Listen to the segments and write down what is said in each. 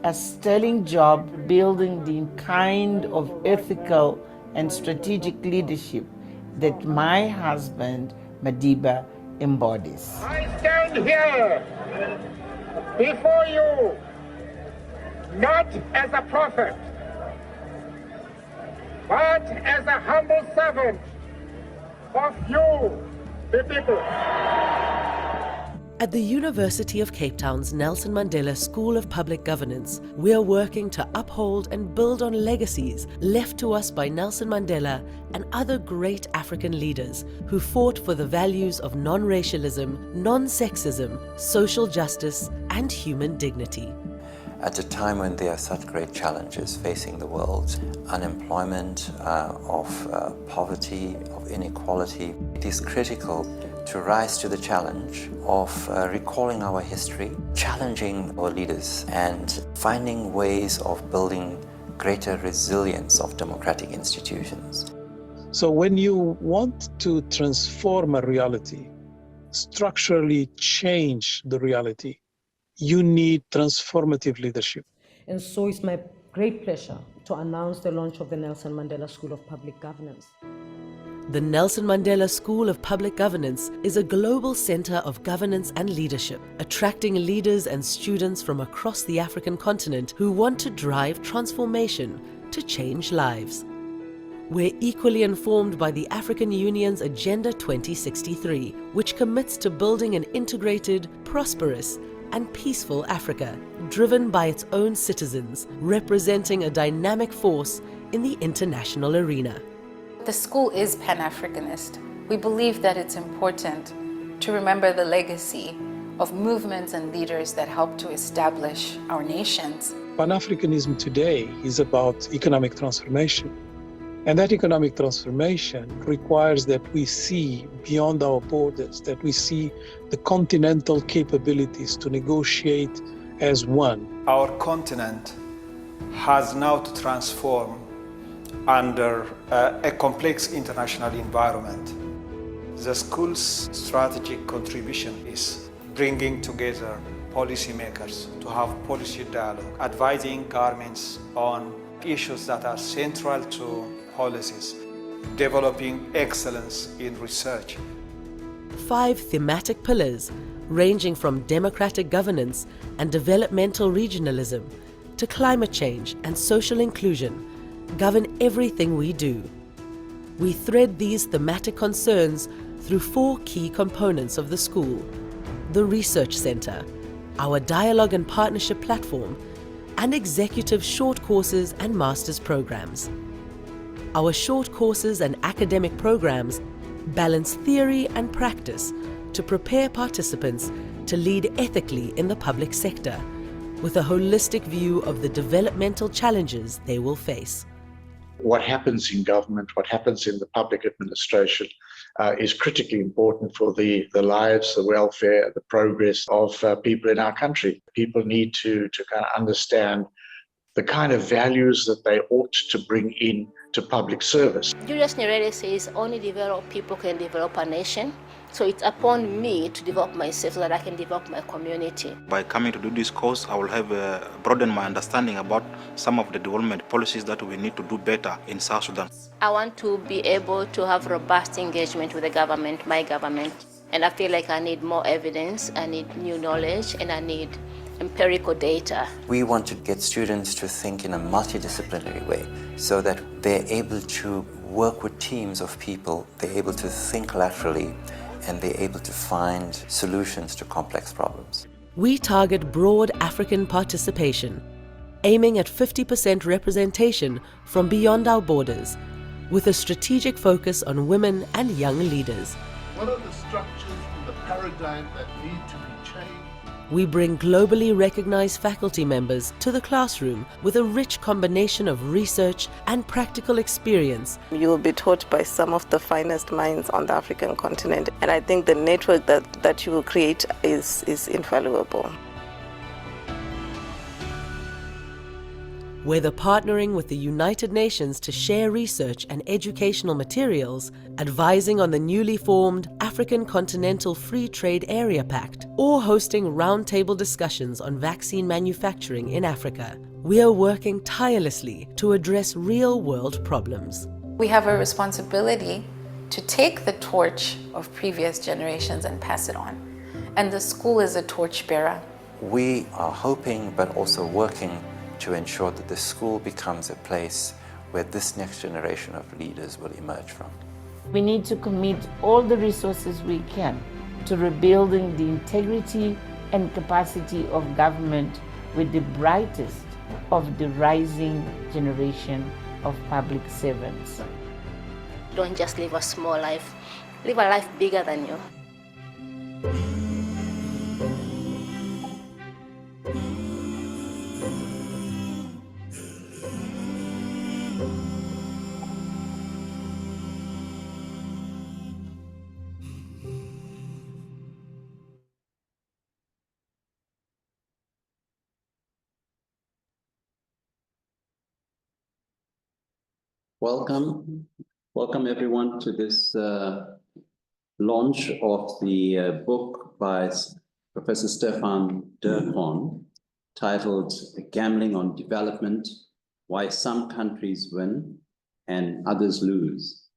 a sterling job building the kind of ethical and strategic leadership that my husband, Madiba, embodies. I stand here before you not as a prophet, but as a humble servant of you, the people. At the University of Cape Town's Nelson Mandela School of Public Governance, we are working to uphold and build on legacies left to us by Nelson Mandela and other great African leaders who fought for the values of non-racialism, non-sexism, social justice, and human dignity. At a time when there are such great challenges facing the world, unemployment, of poverty, of inequality, it is critical to rise to the challenge of recalling our history, challenging our leaders, and finding ways of building greater resilience of democratic institutions. So when you want to transform a reality, structurally change the reality, you need transformative leadership. And so it's my great pleasure to announce the launch of the Nelson Mandela School of Public Governance. The Nelson Mandela School of Public Governance is a global center of governance and leadership, attracting leaders and students from across the African continent who want to drive transformation to change lives. We're equally informed by the African Union's Agenda 2063, which commits to building an integrated, prosperous, and peaceful Africa, driven by its own citizens, representing a dynamic force in the international arena. The school is Pan-Africanist. We believe that it's important to remember the legacy of movements and leaders that helped to establish our nations. Pan-Africanism today is about economic transformation. And that economic transformation requires that we see beyond our borders, that we see the continental capabilities to negotiate as one. Our continent has now to transform under a complex international environment. The school's strategic contribution is bringing together policymakers to have policy dialogue, advising governments on issues that are central to policies, developing excellence in research. 5 thematic pillars, ranging from democratic governance and developmental regionalism to climate change and social inclusion, govern everything we do. We thread these thematic concerns through 4 key components of the school: the Research Center, our Dialogue and Partnership Platform, and executive short courses and master's programs. Our short courses and academic programs balance theory and practice to prepare participants to lead ethically in the public sector, with a holistic view of the developmental challenges they will face. What happens in government, what happens in the public administration is critically important for the lives, the welfare, the progress of people in our country. People need to kind of understand the kind of values that they ought to bring in to public service. Julius Nyerere says only developed people can develop a nation. So it's upon me to develop myself so that I can develop my community. By coming to do this course, I will have broadened my understanding about some of the development policies that we need to do better in South Sudan. I want to be able to have robust engagement with the government, my government. And I feel like I need more evidence, I need new knowledge, and I need empirical data. We want to get students to think in a multidisciplinary way so that they're able to work with teams of people, they're able to think laterally, and they're able to find solutions to complex problems. We target broad African participation, aiming at 50% representation from beyond our borders, with a strategic focus on women and young leaders. What are the structures and the paradigm that need to be changed? We bring globally recognized faculty members to the classroom with a rich combination of research and practical experience. You will be taught by some of the finest minds on the African continent, and I think the network that you will create is invaluable. whether partnering with the United Nations to share research and educational materials, advising on the newly formed African Continental Free Trade Area Pact, or hosting roundtable discussions on vaccine manufacturing in Africa. We are working tirelessly to address real-world problems. We have a responsibility to take the torch of previous generations and pass it on. And the school is a torchbearer. We are hoping, but also working to ensure that the school becomes a place where this next generation of leaders will emerge from. We need to commit all the resources we can to rebuilding the integrity and capacity of government with the brightest of the rising generation of public servants. Don't just live a small life, live a life bigger than you. Welcome everyone to this launch of the book by Professor Stefan Dercon, titled Gambling on Development, Why Some Countries Win and Others Lose.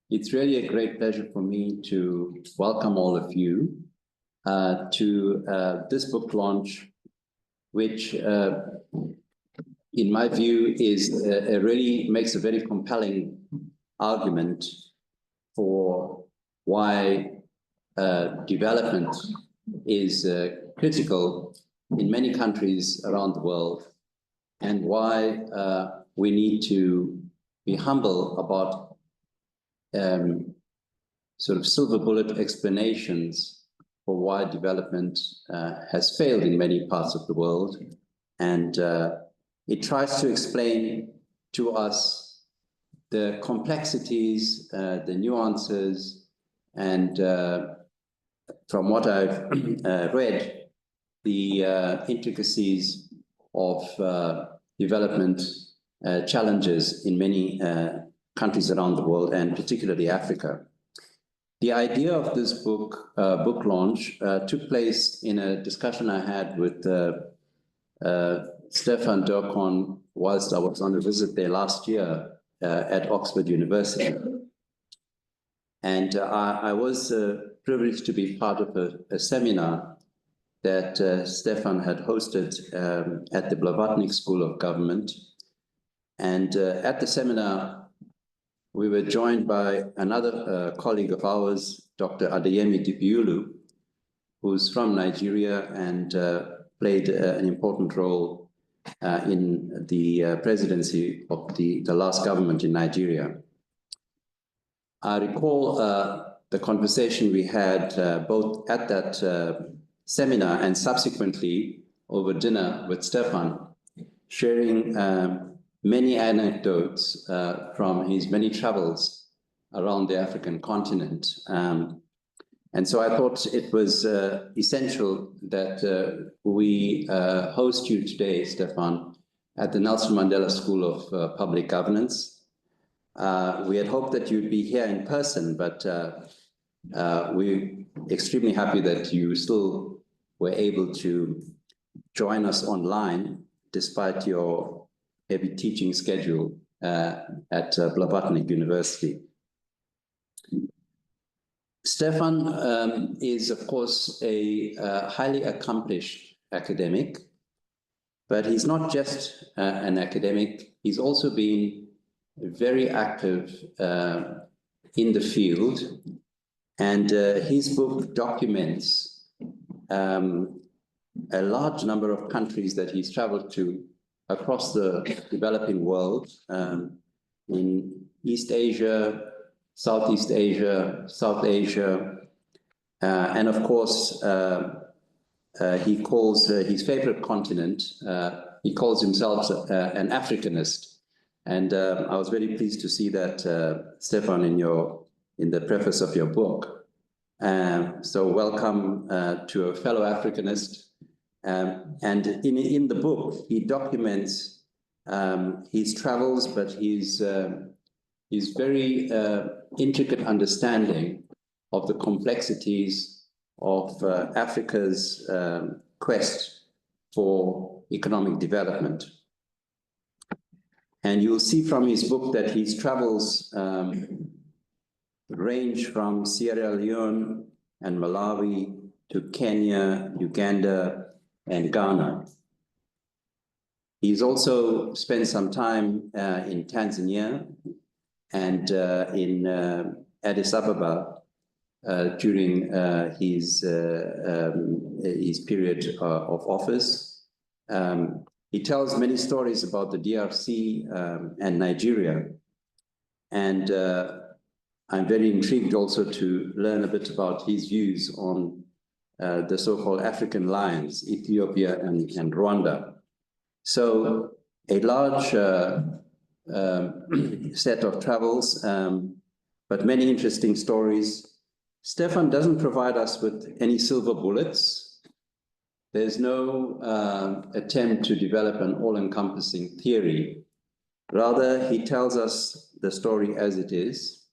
It's really a great pleasure for me to welcome all of you to this book launch, which in my view, really makes a very compelling argument for why development is critical in many countries around the world, and why we need to be humble about sort of silver bullet explanations for why development has failed in many parts of the world. And it tries to explain to us the complexities, the nuances, and from what I've read, the intricacies of development challenges in many countries around the world, and particularly Africa. The idea of this book launch took place in a discussion I had with Stefan Dercon whilst I was on a visit there last year at Oxford University. And I was privileged to be part of a seminar that Stefan had hosted at the Blavatnik School of Government. And at the seminar, we were joined by another colleague of ours, Dr. Adeyemi Dibiulu, who's from Nigeria and played an important role in the presidency of the last government in Nigeria. I recall the conversation we had both at that seminar and subsequently over dinner with Stefan, sharing many anecdotes from his many travels around the African continent. And so I thought it was essential that we host you today, Stefan, at the Nelson Mandela School of Public Governance. We had hoped that you'd be here in person, but we're extremely happy that you still were able to join us online despite your heavy teaching schedule at Blavatnik University. Stefan is, of course, a highly accomplished academic, but he's not just an academic, he's also been very active in the field, and his book documents a large number of countries that he's traveled to across the developing world, in East Asia, Southeast Asia, South Asia, and of course, he calls his favorite continent, he calls himself an Africanist. And I was very pleased to see that, Stefan, in the preface of your book. So welcome to a fellow Africanist. And in the book, he documents his travels, but his very intricate understanding of the complexities of Africa's quest for economic development. And you'll see from his book that his travels range from Sierra Leone and Malawi to Kenya, Uganda, and Ghana. He's also spent some time in Tanzania and in Addis Ababa during his period of office. He tells many stories about the DRC and Nigeria. And I'm very intrigued also to learn a bit about his views on the so-called African lions, Ethiopia and Rwanda. So a large set of travels, but many interesting stories. Stefan doesn't provide us with any silver bullets. There's no attempt to develop an all-encompassing theory. Rather, he tells us the story as it is.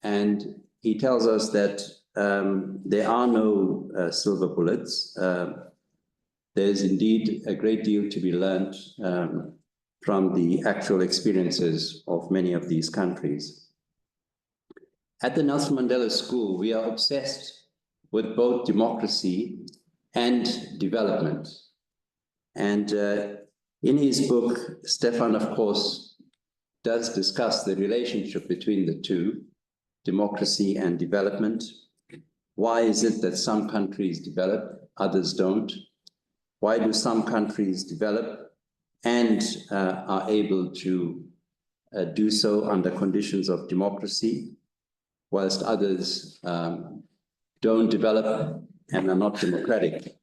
And he tells us that there are no silver bullets. There's indeed a great deal to be learned from the actual experiences of many of these countries. At the Nelson Mandela School, we are obsessed with both democracy and development. And in his book, Stefan, of course, does discuss the relationship between the two, democracy and development. Why is it that some countries develop, others don't? Why do some countries develop and are able to do so under conditions of democracy, whilst others don't develop and are not democratic?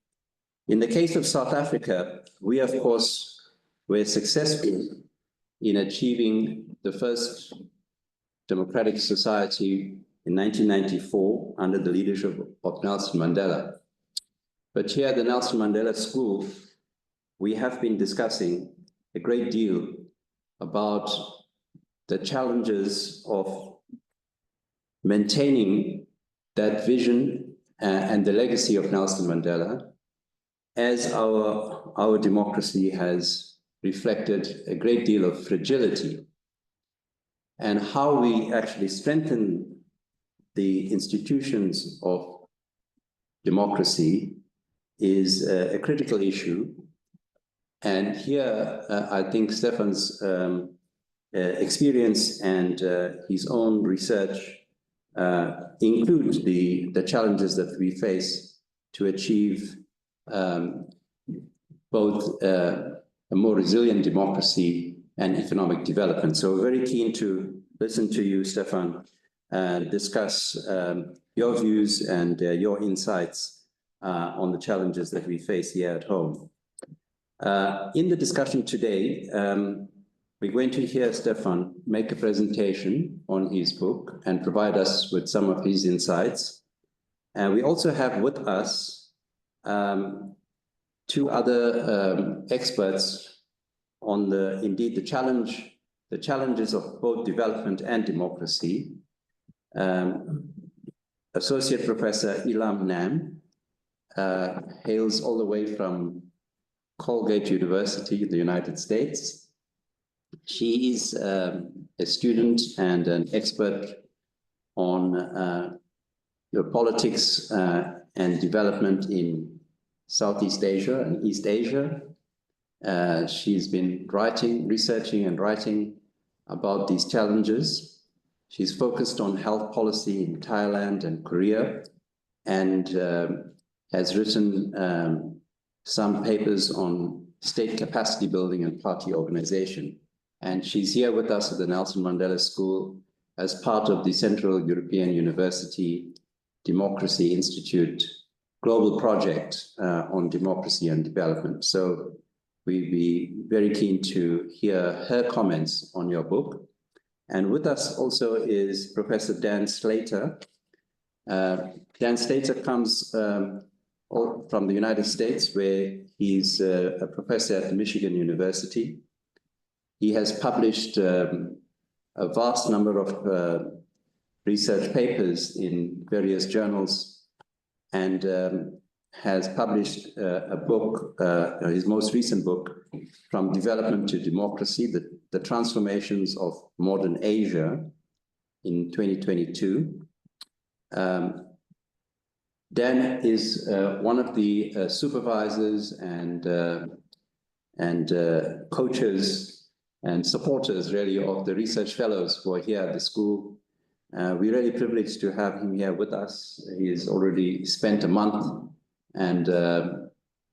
In the case of South Africa, we, of course, were successful in achieving the first democratic society in 1994 under the leadership of Nelson Mandela. But here at the Nelson Mandela School, we have been discussing a great deal about the challenges of maintaining that vision and the legacy of Nelson Mandela, as our democracy has reflected a great deal of fragility, and how we actually strengthen the institutions of democracy is a critical issue. And here, I think Stefan's experience and his own research include the challenges that we face to achieve both a more resilient democracy and economic development. So we're very keen to listen to you, Stefan, and discuss your views and your insights on the challenges that we face here at home. In the discussion today, we're going to hear Stefan make a presentation on his book and provide us with some of his insights. And we also have with us two other experts on the challenges of both development and democracy. Associate Professor Illan Nam hails all the way from Colgate University in the United States. She is a student and an expert on politics and development in Southeast Asia and East Asia. She's been researching and writing about these challenges. She's focused on health policy in Thailand and Korea, and has written some papers on state capacity building and party organization. And she's here with us at the Nelson Mandela School as part of the Central European University Democracy Institute global project on democracy and development. So we'd be very keen to hear her comments on your book. And with us also is Professor Dan Slater. Dan Slater comes from the United States, where he's a professor at Michigan University. He has published a vast number of research papers in various journals, and has published a book, his most recent book, From Development to Democracy, the Transformations of Modern Asia, in 2022. Dan is one of the supervisors and coaches and supporters, really, of the research fellows who are here at the school. We're really privileged to have him here with us. He has already spent a month and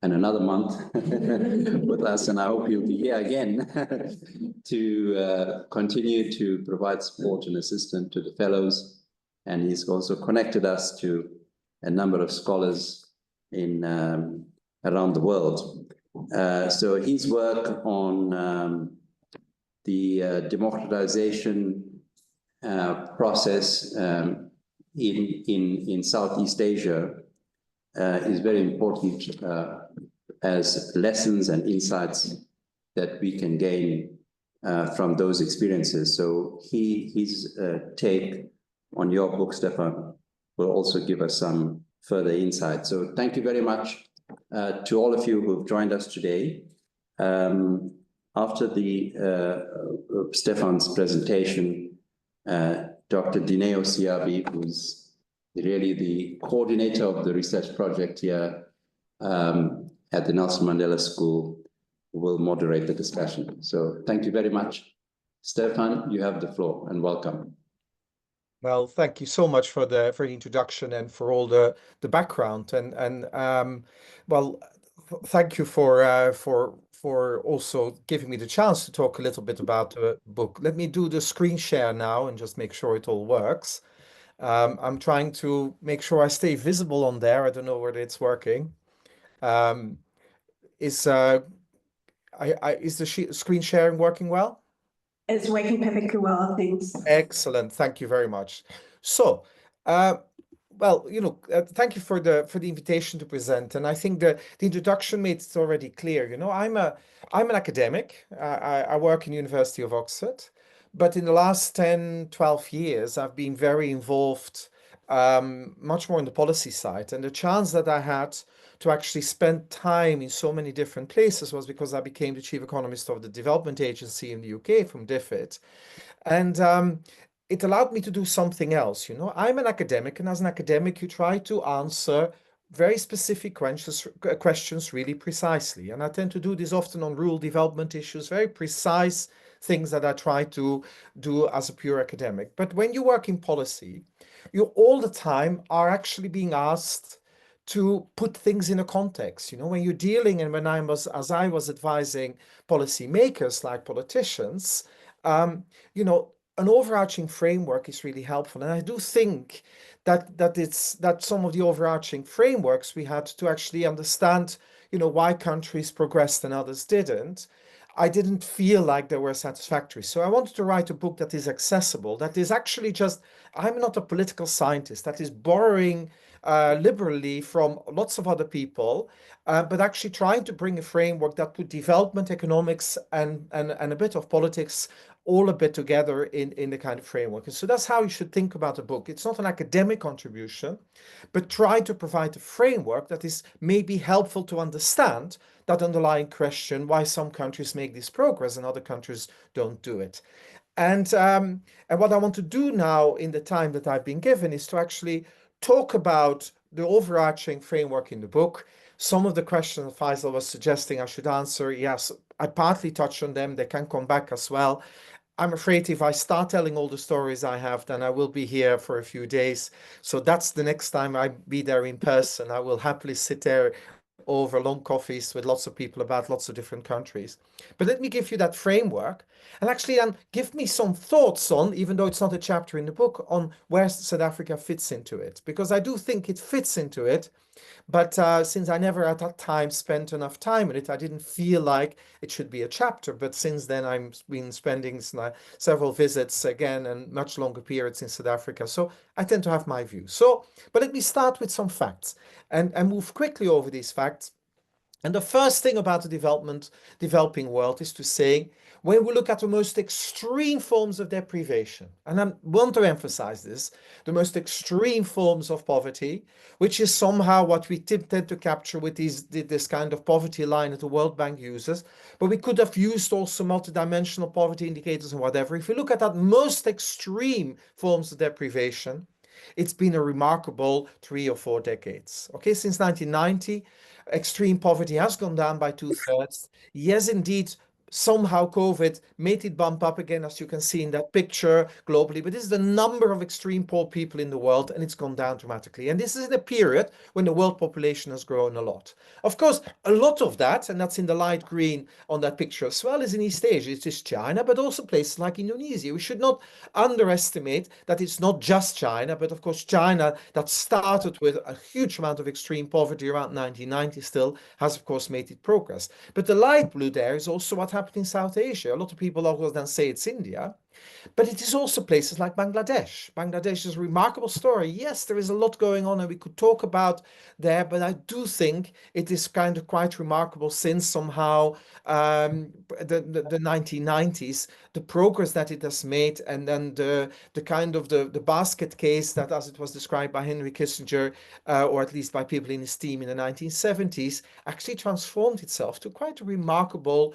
another month with us, and I hope he'll be here again to continue to provide support and assistance to the fellows. And he's also connected us to a number of scholars in around the world. So his work on the democratization process in Southeast Asia is very important as lessons and insights that we can gain from those experiences. So his take on your book, Stefan, will also give us some further insight. So thank you very much to all of you who've joined us today. After Stefan's presentation, Dr. Dineo Siabi, who's really the coordinator of the research project here at the Nelson Mandela School, will moderate the discussion. So thank you very much. Stefan, you have the floor, and welcome. Well, thank you so much for the introduction and for all the background, and well, thank you for also giving me the chance to talk a little bit about the book. Let me do the screen share now and just make sure it all works. I'm trying to make sure I stay visible on there. I don't know whether it's working. Is the screen sharing working well? It's working perfectly well, thanks. Excellent, thank you very much. So, well, you know, thank you for the invitation to present, and I think the introduction made it already clear. You know, I'm an academic. I work in University of Oxford, but in the last 10, 12 years, I've been very involved, much more on the policy side, and the chance that I had to actually spend time in so many different places was because I became the chief economist of the development agency in the UK from DFID. And it allowed me to do something else. You know, I'm an academic, and as an academic, you try to answer very specific questions really precisely. And I tend to do this often on rural development issues, very precise things that I try to do as a pure academic. But when you work in policy, you all the time are actually being asked to put things in a context. You know, when you're dealing, and when as I was advising policymakers like politicians, you know, an overarching framework is really helpful. And I do think that some of the overarching frameworks we had to actually understand, you know, why countries progressed and others didn't, I didn't feel like they were satisfactory. So I wanted to write a book that is accessible, that is actually just, I'm not a political scientist, that is borrowing liberally from lots of other people, but actually trying to bring a framework that put development, economics, and a bit of politics all a bit together in the kind of framework. And so that's how you should think about a book. It's not an academic contribution, but try to provide a framework that is maybe helpful to understand that underlying question, why some countries make this progress and other countries don't do it. And what I want to do now in the time that I've been given is to actually talk about the overarching framework in the book. Some of the questions Faisal was suggesting I should answer, yes, I partly touched on them. They can come back as well. I'm afraid if I start telling all the stories I have, then I will be here for a few days. So that's the next time I be there in person. I will happily sit there over long coffees with lots of people about lots of different countries. But let me give you that framework, and actually give me some thoughts on, even though it's not a chapter in the book, on where South Africa fits into it, because I do think it fits into it. But since I never at that time spent enough time in it, I didn't feel like it should be a chapter. But since then, I've been spending several visits again and much longer periods in South Africa. So I tend to have my view. So, but let me start with some facts and move quickly over these facts. And the first thing about the developing world is to say, when we look at the most extreme forms of deprivation, and I want to emphasize this, the most extreme forms of poverty, which is somehow what we tend to capture with this kind of poverty line that the World Bank uses, but we could have used also multidimensional poverty indicators and whatever. If you look at that most extreme forms of deprivation, it's been a remarkable 3 or 4 decades. Okay, since 1990, extreme poverty has gone down by 2/3. Yes, indeed, somehow COVID made it bump up again, as you can see in that picture globally. But this is the number of extreme poor people in the world, and it's gone down dramatically. And this is in a period when the world population has grown a lot. Of course, a lot of that, and that's in the light green on that picture as well, is in East Asia. It's just China, but also places like Indonesia. We should not underestimate that it's not just China, but of course China, that started with a huge amount of extreme poverty around 1990 still, has of course made it progress. But the light blue there is also what happened in South Asia. A lot of people always then say it's India, but it is also places like Bangladesh. Bangladesh is a remarkable story. Yes, there is a lot going on and we could talk about there, but I do think it is kind of quite remarkable since somehow the 1990s, the progress that it has made, and then the kind of the basket case that, as it was described by Henry Kissinger, or at least by people in his team in the 1970s, actually transformed itself to quite a remarkable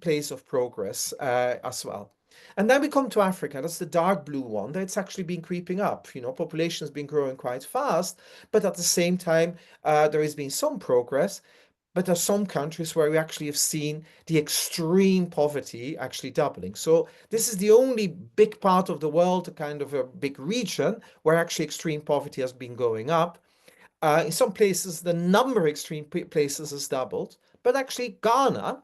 place of progress as well. And then we come to Africa. That's the dark blue one. That's actually been creeping up. You know, population has been growing quite fast, but at the same time, there has been some progress. But there are some countries where we actually have seen the extreme poverty actually doubling. So this is the only big part of the world, a kind of a big region, where actually extreme poverty has been going up. In some places, the number of extreme places has doubled. But actually, Ghana,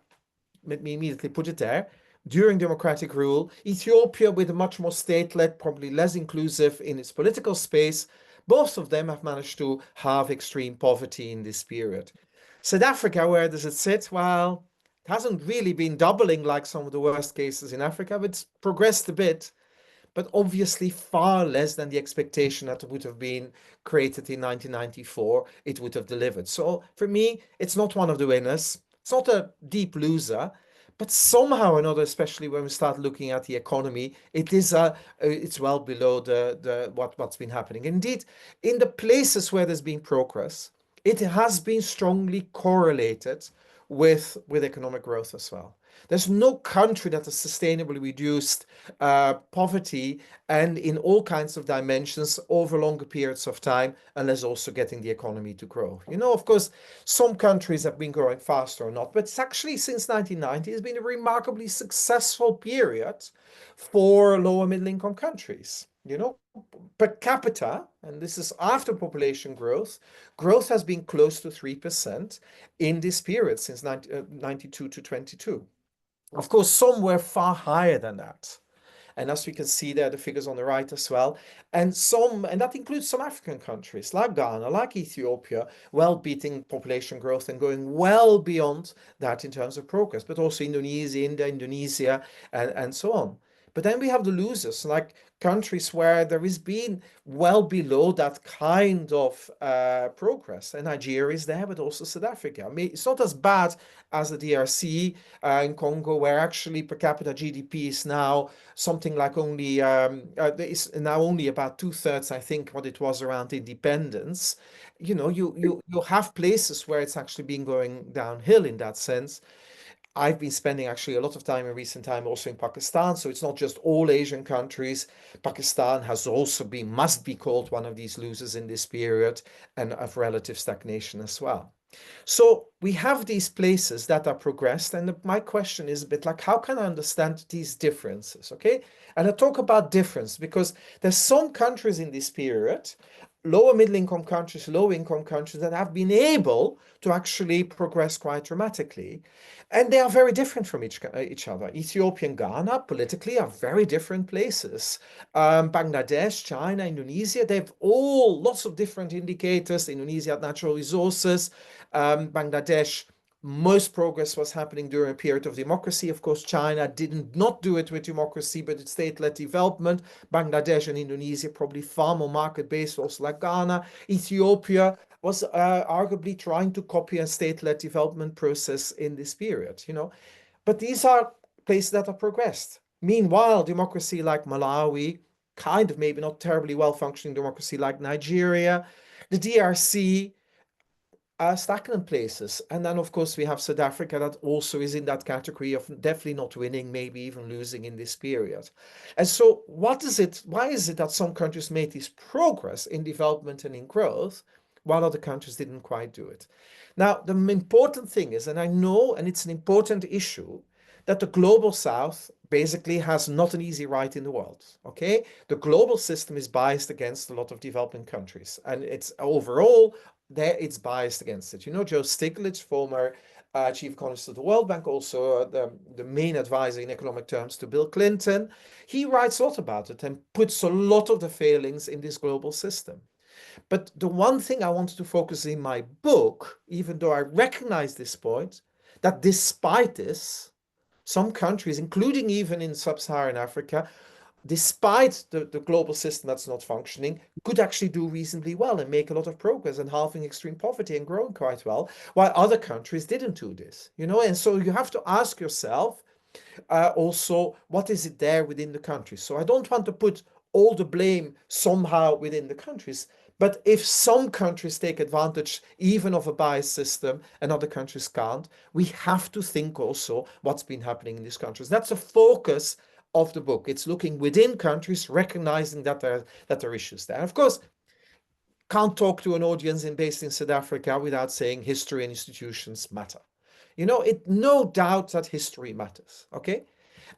let me immediately put it there, during democratic rule, Ethiopia with a much more state-led, probably less inclusive in its political space, both of them have managed to halve extreme poverty in this period. South Africa, where does it sit? Well, it hasn't really been doubling like some of the worst cases in Africa, but it's progressed a bit, but obviously far less than the expectation that would have been created in 1994, it would have delivered. So for me, it's not one of the winners. It's not a deep loser, but somehow or another, especially when we start looking at the economy, it's well below what's been happening. Indeed, in the places where there's been progress, it has been strongly correlated with economic growth as well. There's no country that has sustainably reduced poverty and in all kinds of dimensions over longer periods of time, unless also getting the economy to grow. You know, of course, some countries have been growing faster or not, but it's actually since 1990 has been a remarkably successful period for lower middle income countries. You know, per capita, and this is after population growth, growth has been close to 3% in this period since 92 to 22. Of course, some were far higher than that. And as we can see there, the figures on the right as well. And that includes some African countries like Ghana, like Ethiopia, well beating population growth and going well beyond that in terms of progress, but also Indonesia, Indonesia, and so on. But then we have the losers, like countries where there has been well below that kind of progress. And Nigeria is there, but also South Africa. I mean, it's not as bad as the DRC in Congo, where actually per capita GDP is now something like only, it's now only about 2/3, I think, what it was around independence. You know, you have places where it's actually been going downhill in that sense. I've been spending actually a lot of time in recent time also in Pakistan, so it's not just all Asian countries. Pakistan has also must be called one of these losers in this period, and of relative stagnation as well. So we have these places that are progressed, and my question is a bit like, how can I understand these differences, okay? And I talk about difference because there's some countries in this period, lower middle income countries, low income countries, that have been able to actually progress quite dramatically. And they are very different from each other. Ethiopia and Ghana politically are very different places. Bangladesh, China, Indonesia, they have all lots of different indicators. Indonesia had natural resources. Bangladesh, most progress was happening during a period of democracy. Of course, China did not do it with democracy, but it's state-led development. Bangladesh and Indonesia probably far more market-based, also like Ghana. Ethiopia, was arguably trying to copy a state-led development process in this period, you know. But these are places that have progressed. Meanwhile, democracy like Malawi, kind of maybe not terribly well-functioning democracy like Nigeria, the DRC, stagnant places. And then, of course, we have South Africa that also is in that category of definitely not winning, maybe even losing in this period. And so what is it, why is it that some countries made this progress in development and in growth, while other countries didn't quite do it? Now, the important thing is, and I know, and it's an important issue, that the global south basically has not an easy ride in the world, okay? The global system is biased against a lot of developing countries, and it's overall, it's biased against it. You know, Joe Stiglitz, former chief economist of the World Bank, also the main advisor in economic terms to Bill Clinton, he writes a lot about it and puts a lot of the failings in this global system. But the one thing I wanted to focus in my book, even though I recognize this point, that despite this, some countries, including even in sub-Saharan Africa, despite the global system that's not functioning, could actually do reasonably well and make a lot of progress and halving extreme poverty and growing quite well, while other countries didn't do this, you know. And so you have to ask yourself also, what is it there within the countries? So I don't want to put all the blame somehow within the countries, but if some countries take advantage even of a biased system and other countries can't, we have to think also what's been happening in these countries. That's a focus of the book. It's looking within countries, recognizing that there are issues there. And of course, can't talk to an audience based in South Africa without saying history and institutions matter. You know, no doubt that history matters, okay?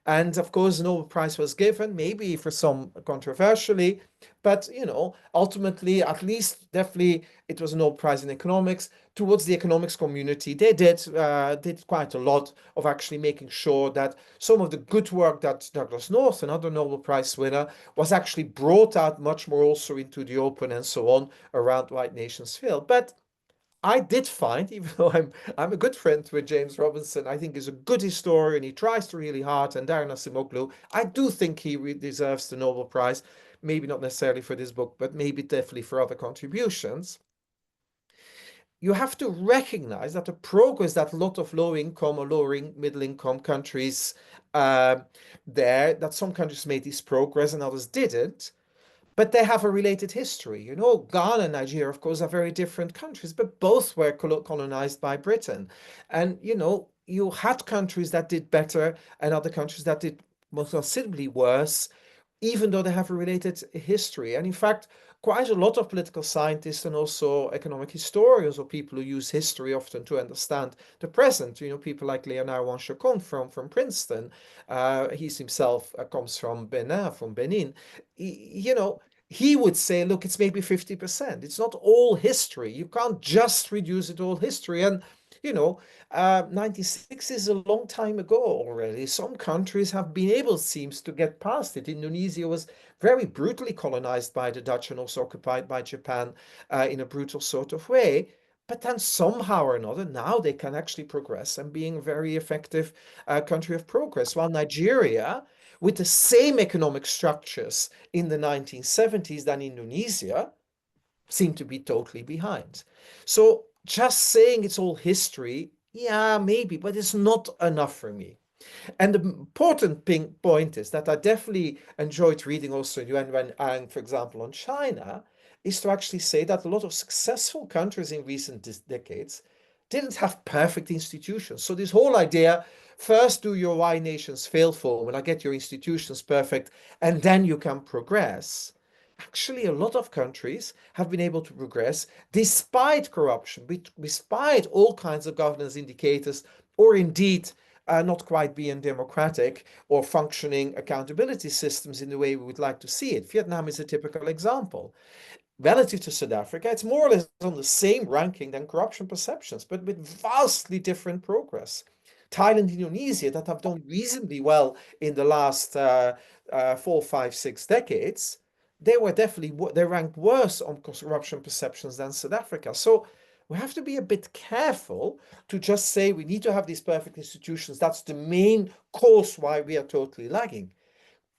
And of course, the Nobel Prize was given, maybe for some controversially, but, you know, ultimately, at least definitely it was a Nobel Prize in economics. Towards the economics community, they did quite a lot of actually making sure that some of the good work that Douglas North, another Nobel Prize winner, was actually brought out much more also into the open and so on around White Nations Field. But I did find, even though I'm a good friend with James Robinson, I think he's a good historian, he tries really hard, and Darren Acemoglu, I do think he deserves the Nobel Prize, maybe not necessarily for this book, but maybe definitely for other contributions. You have to recognize that the progress that a lot of low-income or lower-middle-income countries that some countries made this progress and others didn't, but they have a related history. You know, Ghana and Nigeria, of course, are very different countries, but both were colonized by Britain. And, you know, you had countries that did better and other countries that did most considerably worse, even though they have a related history. And in fact, quite a lot of political scientists and also economic historians or people who use history often to understand the present, you know, people like Léonard Wanchacon from Princeton, he himself comes from Benin, you know, he would say, look, it's maybe 50%. It's not all history. You can't just reduce it all history. And, you know, 96 is a long time ago already. Some countries have been able, it seems, to get past it. Indonesia was very brutally colonized by the Dutch and also occupied by Japan in a brutal sort of way. But then somehow or another, now they can actually progress and being a very effective country of progress. While Nigeria, with the same economic structures in the 1970s than Indonesia, seem to be totally behind. So just saying it's all history, yeah, maybe, but it's not enough for me. And the important point is that I definitely enjoyed reading also Yuan Wen'ang, for example, on China, is to actually say that a lot of successful countries in recent decades didn't have perfect institutions. So this whole idea, first do your Why Nations Fail formula, get your institutions perfect, and then you can progress. Actually, a lot of countries have been able to progress despite corruption, despite all kinds of governance indicators, or indeed not quite being democratic or functioning accountability systems in the way we would like to see it. Vietnam is a typical example. Relative to South Africa, it's more or less on the same ranking than corruption perceptions, but with vastly different progress. Thailand, Indonesia, that have done reasonably well in the last 4, 5, 6 decades, they ranked worse on corruption perceptions than South Africa. So we have to be a bit careful to just say we need to have these perfect institutions. That's the main cause why we are totally lagging.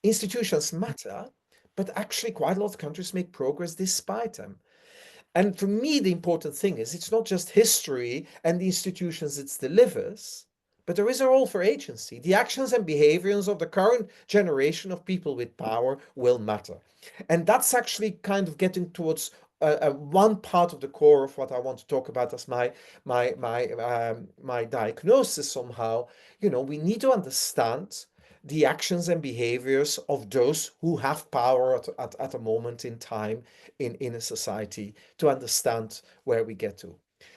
Institutions matter, but actually quite a lot of countries make progress despite them. And for me, the important thing is it's not just history and the institutions it delivers, but there is a role for agency. The actions and behaviors of the current generation of people with power will matter. And that's actually kind of getting towards one part of the core of what I want to talk about as my diagnosis somehow. You know, we need to understand the actions and behaviors of those who have power at a moment in time in a society to understand where we get to.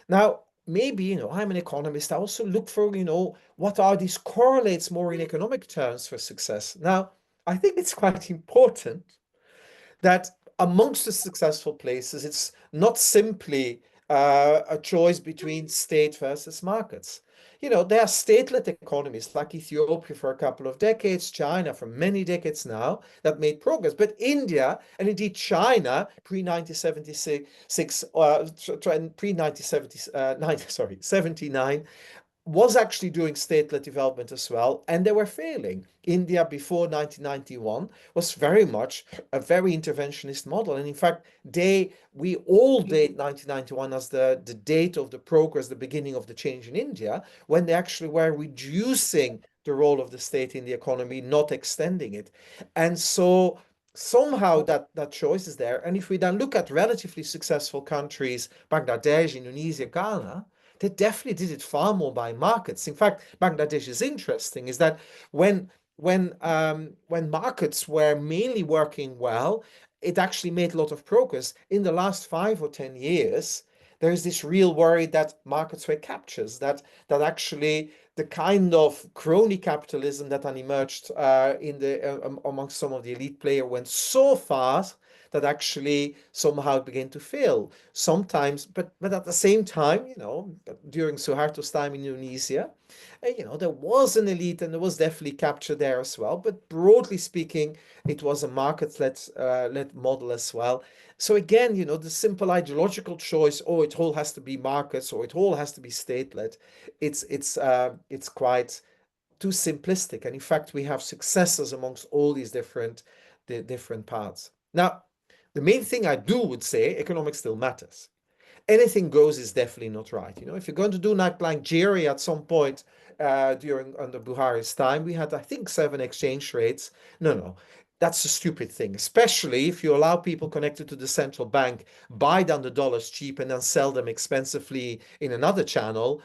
Now, maybe, you know, I'm an economist. I also look for, you know, what are these correlates more in economic terms for success. Now, I think it's quite important that amongst the successful places, it's not simply a choice between state versus markets. You know, there are statelet economies like Ethiopia for a couple of decades, China for many decades now, that made progress. But India and indeed China pre-1976, pre-1979, was actually doing statelet development as well, and they were failing. India before 1991 was very much a very interventionist model, and in fact, we all date 1991 as the date of the progress, the beginning of the change in India, when they actually were reducing the role of the state in the economy, not extending it. And so somehow that choice is there. And if we then look at relatively successful countries, Bangladesh, Indonesia, Ghana, they definitely did it far more by markets. In fact, Bangladesh is interesting, is that when markets were mainly working well, it actually made a lot of progress. In the last 5 or 10 years, there is this real worry that markets were captures, that actually the kind of crony capitalism that emerged amongst some of the elite players went so fast that actually somehow began to fail sometimes, but at the same time, you know, during Suharto's time in Indonesia, you know, there was an elite and there was definitely capture there as well. But broadly speaking, it was a market-led model as well. So again, you know, the simple ideological choice, oh, it all has to be markets or it all has to be state-led, it's quite too simplistic. And in fact, we have successes amongst all these different parts. Now, the main thing I would say, economics still matters. Anything goes is definitely not right. You know, if you're going to do like Nigeria at some point under Buhari's time, we had, I think, 7 exchange rates. No, that's a stupid thing, especially if you allow people connected to the central bank buy down the dollars cheap and then sell them expensively in another channel,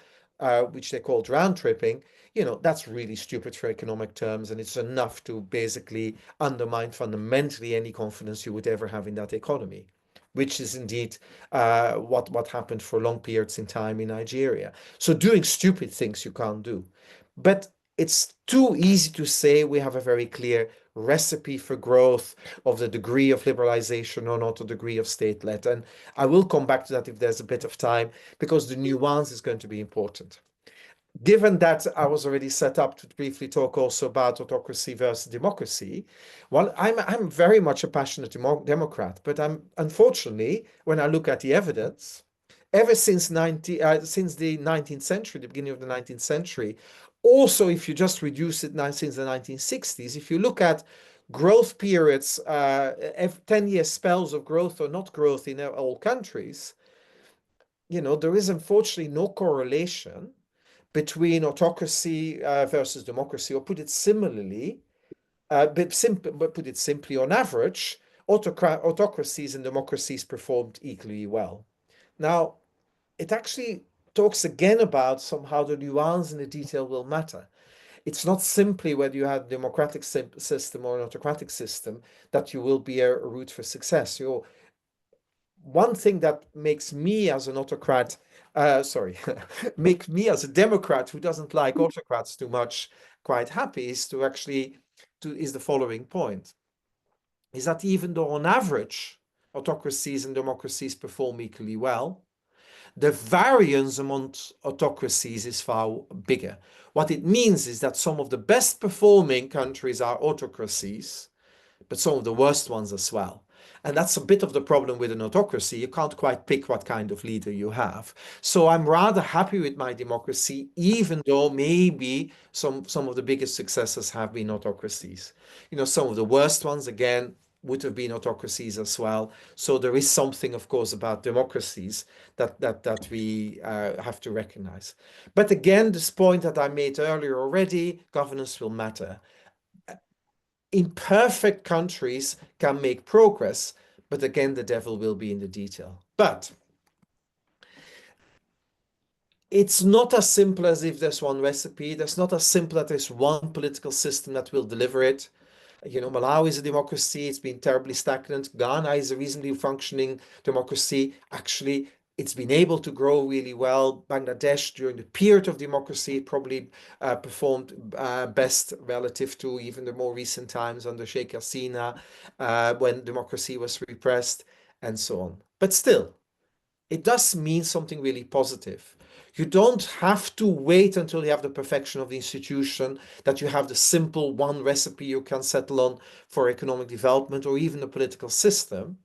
which they called round tripping. You know, that's really stupid for economic terms, and it's enough to basically undermine fundamentally any confidence you would ever have in that economy, which is indeed what happened for long periods in time in Nigeria. So doing stupid things you can't do. But it's too easy to say we have a very clear recipe for growth of the degree of liberalization or not, the degree of state-led. And I will come back to that if there's a bit of time, because the nuance is going to be important. Given that I was already set up to briefly talk also about autocracy versus democracy, well, I'm very much a passionate Democrat, but unfortunately, when I look at the evidence, ever since the 19th century, the beginning of the 19th century, also if you just reduce it now since the 1960s, if you look at growth periods, 10-year spells of growth or not growth in all countries, you know, there is unfortunately no correlation between autocracy versus democracy, or put it similarly, but put it simply, on average, autocracies and democracies performed equally well. Now, it actually talks again about somehow the nuance and the detail will matter. It's not simply whether you have a democratic system or an autocratic system that you will be a route for success. One thing that makes me as an autocrat, makes me as a Democrat who doesn't like autocrats too much quite happy is is the following point, is that even though on average autocracies and democracies perform equally well, the variance among autocracies is far bigger. What it means is that some of the best performing countries are autocracies, but some of the worst ones as well. And that's a bit of the problem with an autocracy. You can't quite pick what kind of leader you have. So I'm rather happy with my democracy, even though maybe some of the biggest successes have been autocracies. You know, some of the worst ones, again, would have been autocracies as well. So there is something, of course, about democracies that we have to recognize. But again, this point that I made earlier already, governance will matter. Imperfect countries can make progress, but again, the devil will be in the detail. But it's not as simple as if there's one recipe. There's not as simple that there's one political system that will deliver it. You know, Malawi is a democracy. It's been terribly stagnant. Ghana is a reasonably functioning democracy. Actually, it's been able to grow really well. Bangladesh, during the period of democracy, probably performed best relative to even the more recent times under Sheikh Hasina, when democracy was repressed, and so on. But still, it does mean something really positive. You don't have to wait until you have the perfection of the institution, that you have the simple one recipe you can settle on for economic development or even the political system.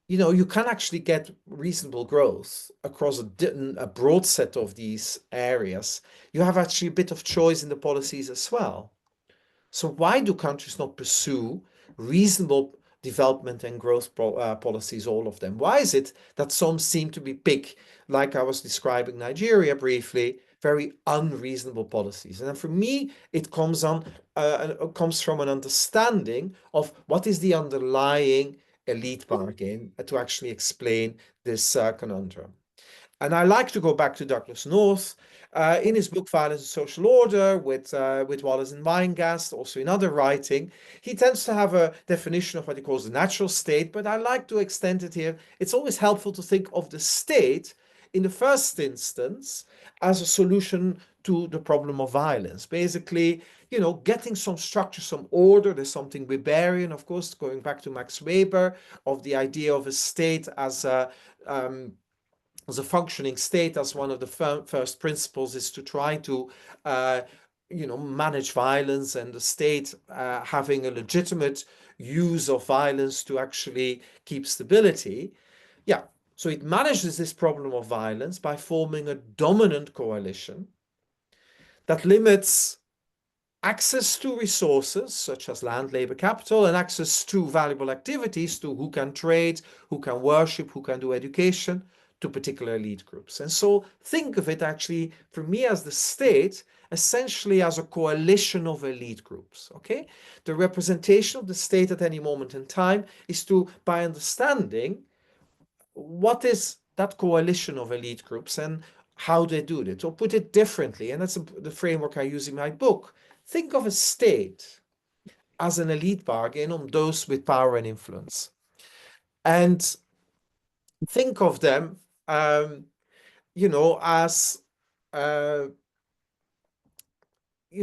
You know, you can actually get reasonable growth across a broad set of these areas. You have actually a bit of choice in the policies as well. So why do countries not pursue reasonable development and growth policies, all of them? Why is it that some seem to be pick, like I was describing Nigeria briefly, very unreasonable policies? And for me, it comes from an understanding of what is the underlying elite bargain to actually explain this conundrum. And I like to go back to Douglas North in his book Violence and Social Order with Wallace and Weingast, also in other writing. He tends to have a definition of what he calls the natural state, but I like to extend it here. It's always helpful to think of the state in the first instance as a solution to the problem of violence. Basically, you know, getting some structure, some order. There's something Weberian, of course, going back to Max Weber, of the idea of a state as a functioning state. As one of the first principles is to try to you know, manage violence, and the state having a legitimate use of violence to actually keep stability. Yeah, so it manages this problem of violence by forming a dominant coalition that limits access to resources such as land, labor, capital, and access to valuable activities, to who can trade, who can worship, who can do education, to particular elite groups. And so think of it actually, for me, as the state, essentially as a coalition of elite groups, okay? The representation of the state at any moment in time is to, by understanding what is that coalition of elite groups and how they do it. Or put it differently, and that's the framework I use in my book. Think of a state as an elite bargain on those with power and influence. And think of them, you know, as, you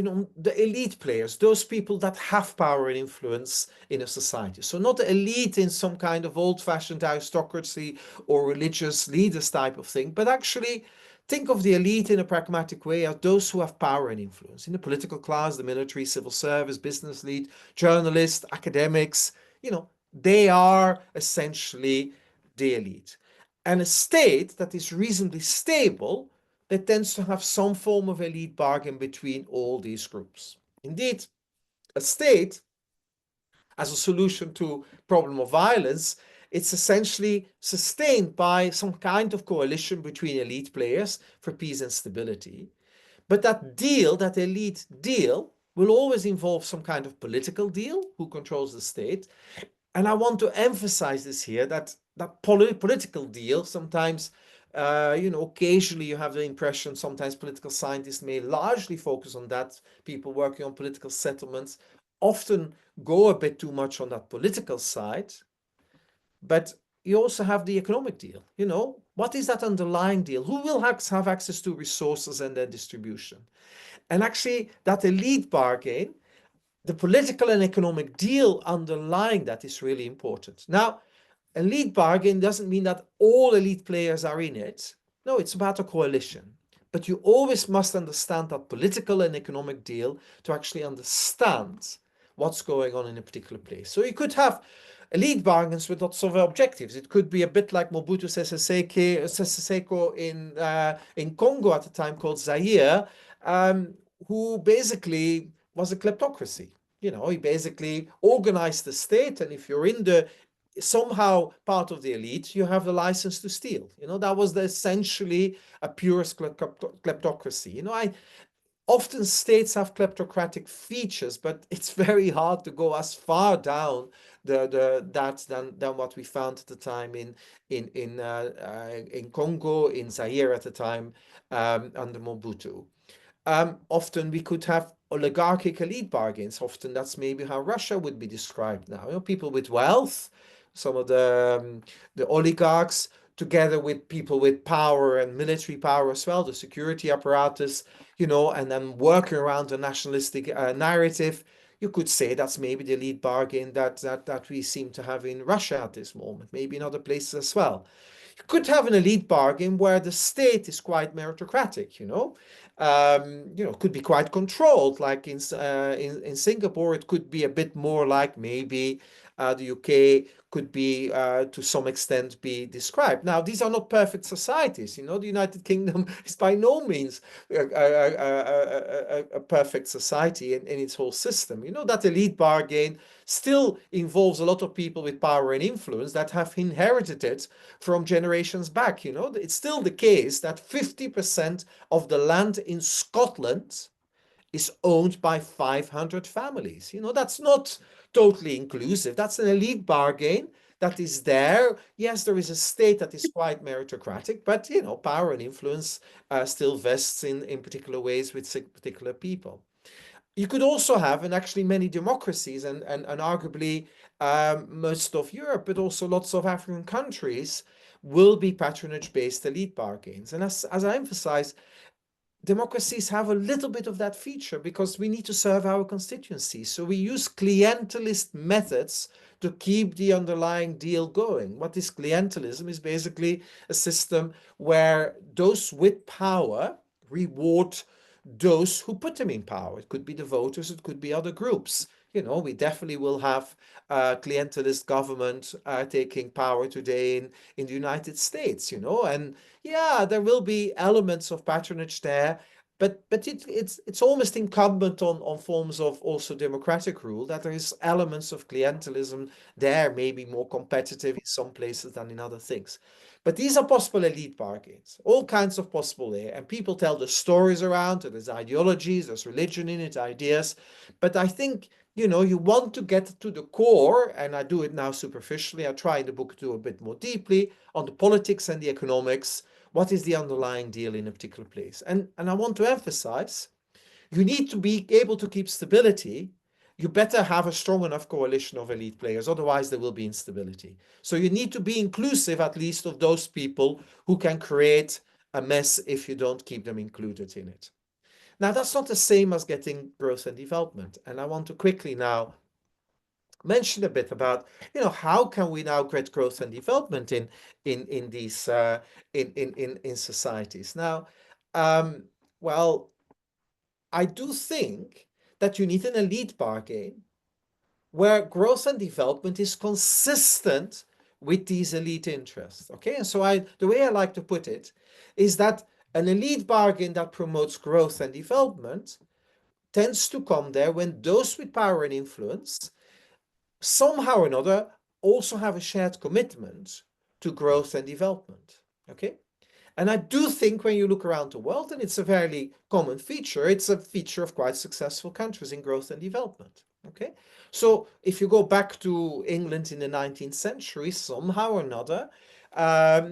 know, the elite players, those people that have power and influence in a society. So not the elite in some kind of old-fashioned aristocracy or religious leaders type of thing, but actually think of the elite in a pragmatic way as those who have power and influence in the political class, the military, civil service, business elite, journalists, academics. You know, they are essentially the elite. And a state that is reasonably stable, that tends to have some form of elite bargain between all these groups. Indeed, a state as a solution to problem of violence, it's essentially sustained by some kind of coalition between elite players for peace and stability. But that deal, that elite deal, will always involve some kind of political deal, who controls the state. And I want to emphasize this here, that political deal, sometimes, you know, occasionally you have the impression, sometimes political scientists may largely focus on that. People working on political settlements often go a bit too much on that political side. But you also have the economic deal. You know, what is that underlying deal? Who will have access to resources and their distribution? And actually, that elite bargain, the political and economic deal underlying that is really important. Now, elite bargain doesn't mean that all elite players are in it. No, it's about a coalition. But you always must understand that political and economic deal to actually understand what's going on in a particular place. So you could have elite bargains with lots of objectives. It could be a bit like Mobutu Sese Seko in Congo at the time, called Zaire, who basically was a kleptocracy. You know, he basically organized the state, and if you're in the somehow part of the elite, you have the license to steal. You know, that was essentially a purest kleptocracy. You know, often states have kleptocratic features, but it's very hard to go as far down than what we found at the time in Congo, in Zaire at the time, under Mobutu. Often we could have oligarchic elite bargains. Often that's maybe how Russia would be described now. You know, people with wealth, some of the oligarchs, together with people with power and military power as well, the security apparatus, you know, and then working around the nationalistic narrative. You could say that's maybe the elite bargain that we seem to have in Russia at this moment, maybe in other places as well. You could have an elite bargain where the state is quite meritocratic, you know. Could be quite controlled, like in Singapore. It could be a bit more like maybe the UK could be to some extent be described. Now, these are not perfect societies. You know, the United Kingdom is by no means a perfect society in its whole system. You know, that elite bargain still involves a lot of people with power and influence that have inherited it from generations back. You know, it's still the case that 50% of the land in Scotland is owned by 500 families. You know, that's not totally inclusive. That's an elite bargain that is there. Yes, there is a state that is quite meritocratic, but, you know, power and influence still vests in particular ways with particular people. You could also have, and actually many democracies and arguably most of Europe, but also lots of African countries will be patronage-based elite bargains. And as I emphasize, democracies have a little bit of that feature because we need to serve our constituencies. So we use clientelist methods to keep the underlying deal going. What is clientelism? Is basically a system where those with power reward those who put them in power. It could be the voters, it could be other groups. You know, we definitely will have clientelist government taking power today in the United States, you know, and yeah, there will be elements of patronage there, but it's almost incumbent on forms of also democratic rule that there is elements of clientelism there, maybe more competitive in some places than in other things. But these are possible elite bargains, all kinds of possible there. And people tell the stories around it. There's ideologies, there's religion in it, ideas. But I think, you know, you want to get to the core, and I do it now superficially. I try in the book to do a bit more deeply on the politics and the economics. What is the underlying deal in a particular place? And I want to emphasize, you need to be able to keep stability. You better have a strong enough coalition of elite players, otherwise there will be instability. So you need to be inclusive, at least, of those people who can create a mess if you don't keep them included in it. Now, that's not the same as getting growth and development. And I want to quickly now mention a bit about, you know, how can we now get growth and development in these in societies. Now, well, I do think that you need an elite bargain where growth and development is consistent with these elite interests. Okay, and so the way I like to put it is that an elite bargain that promotes growth and development tends to come there when those with power and influence somehow or another also have a shared commitment to growth and development. Okay, and I do think when you look around the world, and it's a fairly common feature, it's a feature of quite successful countries in growth and development. Okay, so if you go back to England in the 19th century, somehow or another,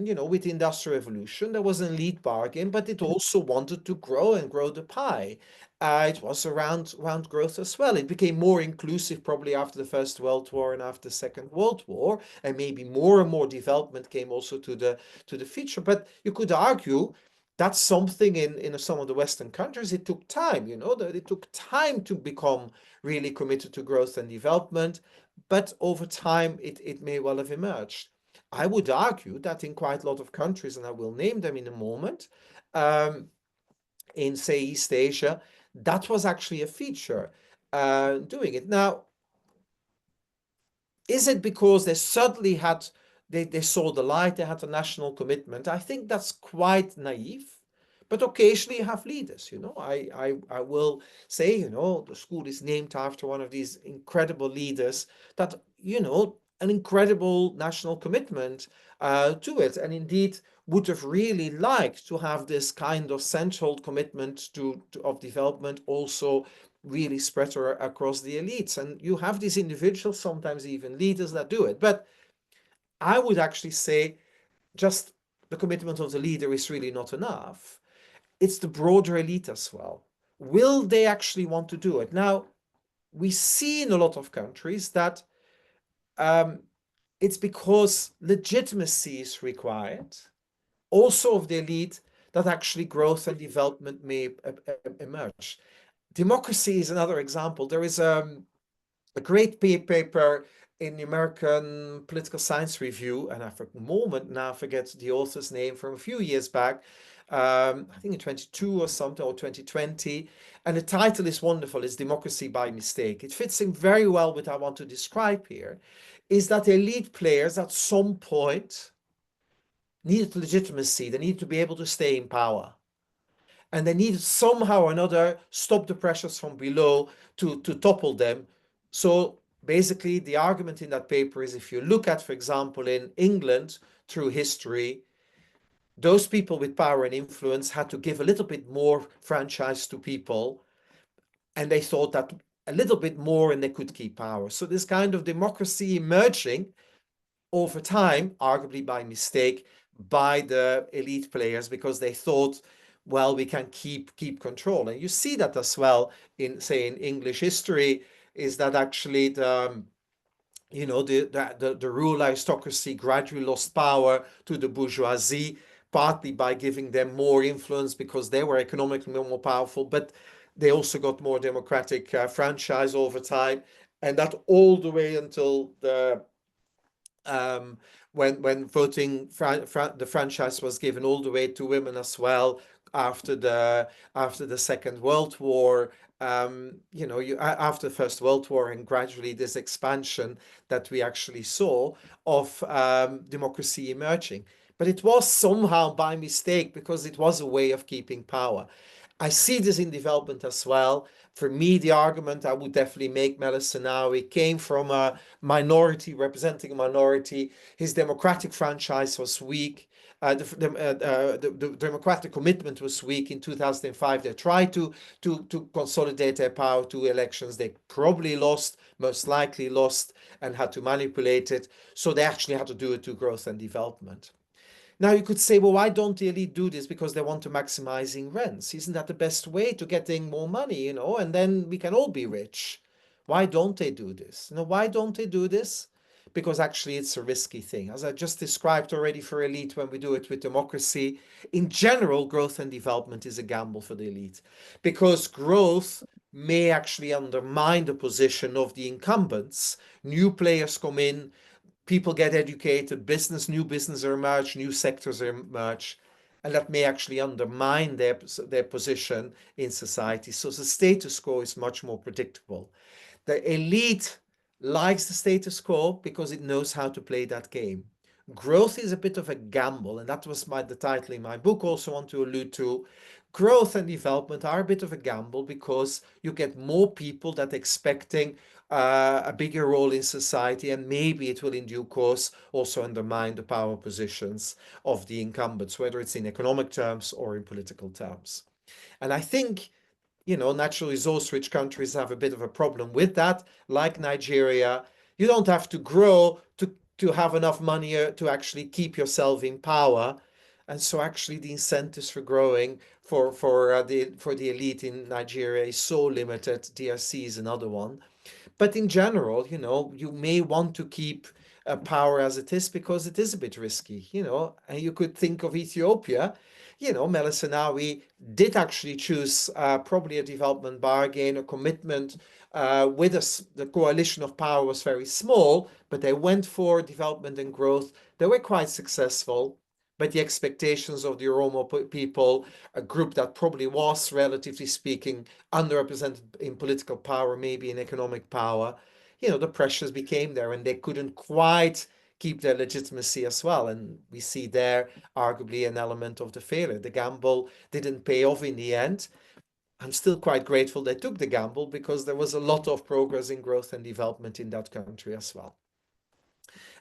you know, with the Industrial Revolution, there was an elite bargain, but it also wanted to grow and grow the pie. It was around growth as well. It became more inclusive probably after the First World War and after the Second World War, and maybe more and more development came also to the feature. But you could argue that's something in some of the Western countries. It took time, you know, that it took time to become really committed to growth and development, but over time it may well have emerged. I would argue that in quite a lot of countries, and I will name them in a moment, in say East Asia, that was actually a feature doing it. Now, is it because they suddenly they saw the light, they had a national commitment? I think that's quite naive, But occasionally you have leaders, you know. I will say, you know, the school is named after one of these incredible leaders that, you know, an incredible national commitment to it, and indeed would have really liked to have this kind of central commitment of development also really spread across the elites. And you have these individuals, sometimes even leaders, that do it. But I would actually say just the commitment of the leader is really not enough. It's the broader elite as well. Will they actually want to do it? Now, we see in a lot of countries that it's because legitimacy is required, also of the elite, that actually growth and development may emerge. Democracy is another example. There is a great paper in the American Political Science Review, and I for a moment now forget the author's name, from a few years back, I think in 22 or something, or 2020, and the title is wonderful. It's Democracy by Mistake. It fits in very well with what I want to describe here, is that elite players at some point needed legitimacy. They needed to be able to stay in power. And they needed somehow or another stop the pressures from below to topple them. So basically the argument in that paper is, if you look at, for example, in England through history, those people with power and influence had to give a little bit more franchise to people, and they thought that a little bit more and they could keep power. So this kind of democracy emerging over time, arguably by mistake, by the elite players, because they thought, well, we can keep control. And you see that as well in, say, in English history, is that actually the you know, the rural aristocracy gradually lost power to the bourgeoisie, partly by giving them more influence because they were economically more powerful, but they also got more democratic franchise over time, and that all the way until the when voting the franchise was given all the way to women as well after the Second World War. You know, after the First World War, and gradually this expansion that we actually saw of democracy emerging. But it was somehow by mistake, because it was a way of keeping power. I see this in development as well. For me, the argument I would definitely make, Meles Zenawi came from a minority, representing a minority. His democratic franchise was weak. The democratic commitment was weak. In 2005, they tried to consolidate their power to elections. They probably lost, most likely lost, and had to manipulate it. So they actually had to do it to growth and development. Now you could say, well, why don't the elite do this? Because they want to maximizing rents. Isn't that the best way to getting more money, you know, and then we can all be rich? Why don't they do this? You know, why don't they do this? Because actually it's a risky thing. As I just described already for elite, when we do it with democracy, in general, growth and development is a gamble for the elite, because growth may actually undermine the position of the incumbents. New players come in, people get educated, new business emerge, new sectors emerge, and that may actually undermine their position in society. So the status quo is much more predictable. The elite likes the status quo because it knows how to play that game. Growth is a bit of a gamble, and that was the title in my book also want to allude to. Growth and development are a bit of a gamble because you get more people that expecting a bigger role in society, and maybe it will in due course also undermine the power positions of the incumbents, whether it's in economic terms or in political terms. And I think, you know, natural resource-rich countries have a bit of a problem with that, like Nigeria. You don't have to grow to have enough money to actually keep yourself in power. And so actually the incentives for growing for the elite in Nigeria is so limited. DRC is another one. But in general, you know, you may want to keep power as it is because it is a bit risky, you know. And you could think of Ethiopia. You know, Meles Zenawi did actually choose probably a development bargain, a commitment with us. The coalition of power was very small, but they went for development and growth. They were quite successful. But the expectations of the Oromo people, a group that probably was, relatively speaking, underrepresented in political power, maybe in economic power, you know, the pressures became there, and they couldn't quite keep their legitimacy as well. And we see there arguably an element of the failure. The gamble didn't pay off in the end. I'm still quite grateful they took the gamble because there was a lot of progress in growth and development in that country as well.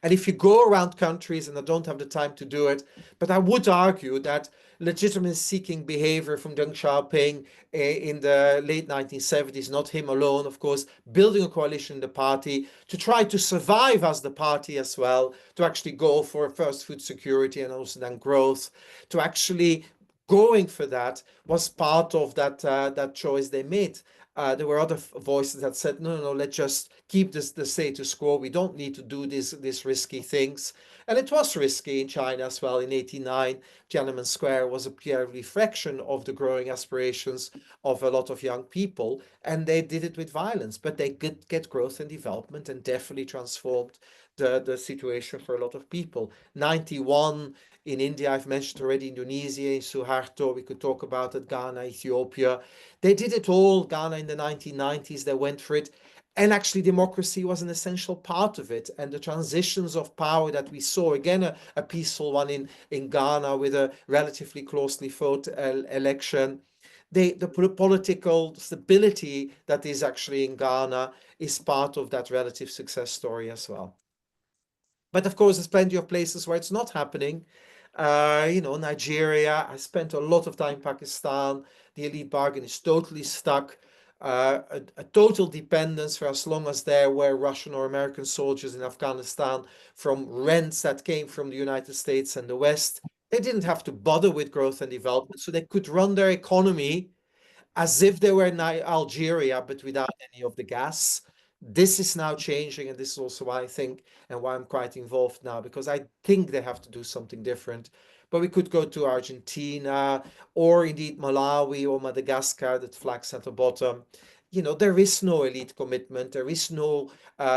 And if you go around countries, and I don't have the time to do it, but I would argue that legitimacy-seeking behavior from Deng Xiaoping in the late 1970s, not him alone, of course, building a coalition in the party to try to survive as the party as well, to actually go for first food security and also then growth, to actually going for that was part of that choice they made. There were other voices that said, no, let's just keep the status quo. We don't need to do these risky things. And it was risky in China as well. In 1989, Tiananmen Square was a pure reflection of the growing aspirations of a lot of young people. And they did it with violence, but they could get growth and development and definitely transformed the situation for a lot of people. 91 in India, I've mentioned already, Indonesia, in Suharto, we could talk about it, Ghana, Ethiopia. They did it all, Ghana in the 1990s, they went for it. And actually democracy was an essential part of it. And the transitions of power that we saw, again, a peaceful one in Ghana with a relatively closely fought election. The political stability that is actually in Ghana is part of that relative success story as well. But of course, there's plenty of places where it's not happening. Nigeria, I spent a lot of time in Pakistan. The elite bargain is totally stuck. A total dependence for as long as there were Russian or American soldiers in Afghanistan from rents that came from the United States and the West. They didn't have to bother with growth and development, so they could run their economy as if they were in Algeria, but without any of the gas. This is now changing, and this is also why I think and why I'm quite involved now, because I think they have to do something different. But we could go to Argentina or indeed Malawi or Madagascar, that flags at the bottom. There is no elite commitment, there is no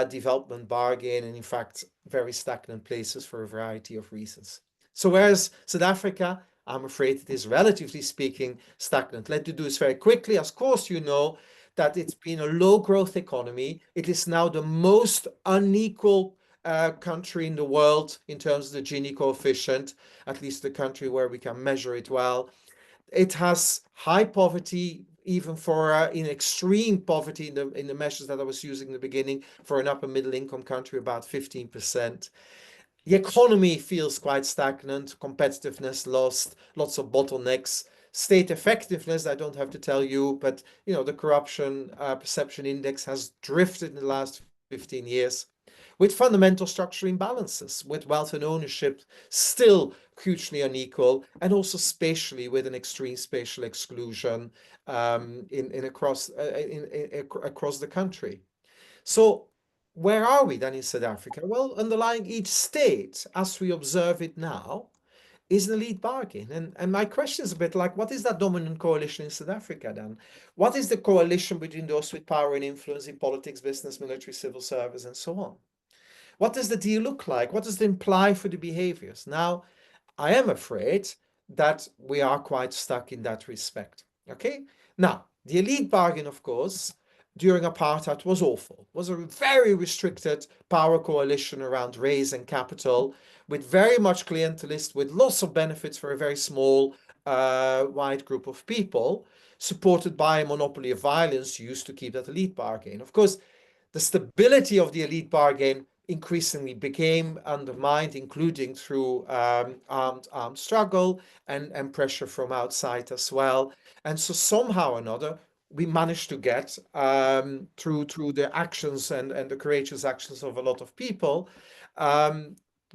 development bargain, and in fact, very stagnant places for a variety of reasons. So whereas South Africa, I'm afraid it is, relatively speaking, stagnant. Let me do this very quickly. Of course, you know that it's been a low growth economy. It is now the most unequal country in the world in terms of the Gini coefficient, at least the country where we can measure it well. It has high poverty, even for in extreme poverty in the measures that I was using in the beginning, for an upper middle income country, about 15%. The economy feels quite stagnant, competitiveness lost, lots of bottlenecks. State effectiveness, I don't have to tell you, but the corruption perception index has drifted in the last 15 years, with fundamental structural imbalances, with wealth and ownership still hugely unequal, and also spatially with an extreme spatial exclusion across the country. So where are we then in South Africa? Well, underlying each state, as we observe it now, is an elite bargain. And my question is a bit like, what is that dominant coalition in South Africa then? What is the coalition between those with power and influence in politics, business, military, civil service, and so on? What does the deal look like? What does it imply for the behaviors? Now, I am afraid that we are quite stuck in that respect. Okay? Now, the elite bargain, of course, during apartheid was awful. It was a very restricted power coalition around race and capital, with very much clientelist, with lots of benefits for a very small wide group of people, supported by a monopoly of violence used to keep that elite bargain. Of course, the stability of the elite bargain increasingly became undermined, including through armed struggle and pressure from outside as well. And so somehow or another, we managed to get, through the actions and the courageous actions of a lot of people,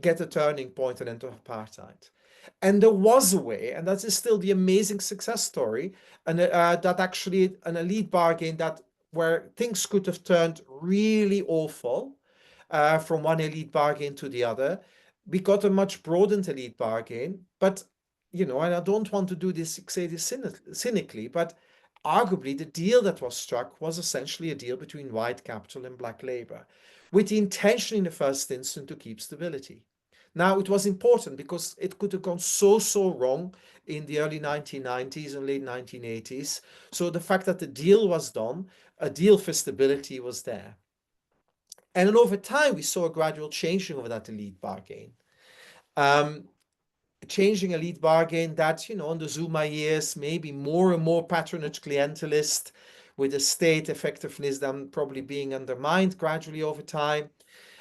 get a turning point and end of apartheid. And there was a way, and that is still the amazing success story, and that actually an elite bargain where things could have turned really awful from one elite bargain to the other. We got a much broadened elite bargain, but and I don't want to say this cynically, but arguably the deal that was struck was essentially a deal between white capital and black labor, with the intention in the first instance to keep stability. Now, it was important because it could have gone so wrong in the early 1990s and late 1980s. So the fact that the deal was done, a deal for stability was there. And then over time, we saw a gradual changing of that elite bargain. Changing elite bargain that, you know, in the Zuma years, maybe more and more patronage clientelist, with the state effectiveness then probably being undermined gradually over time.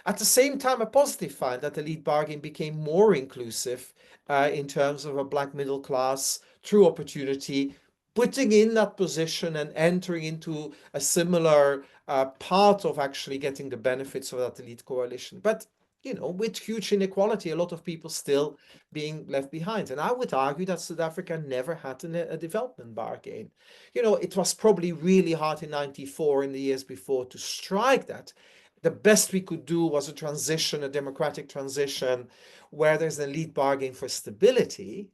At the same time, a positive find that the elite bargain became more inclusive in terms of a black middle class through opportunity, putting in that position and entering into a similar part of actually getting the benefits of that elite coalition. But, you know, with huge inequality, a lot of people still being left behind. And I would argue that South Africa never had a development bargain. You know, it was probably really hard in 94 and the years before to strike that. The best we could do was a transition, a democratic transition, where there's an elite bargain for stability,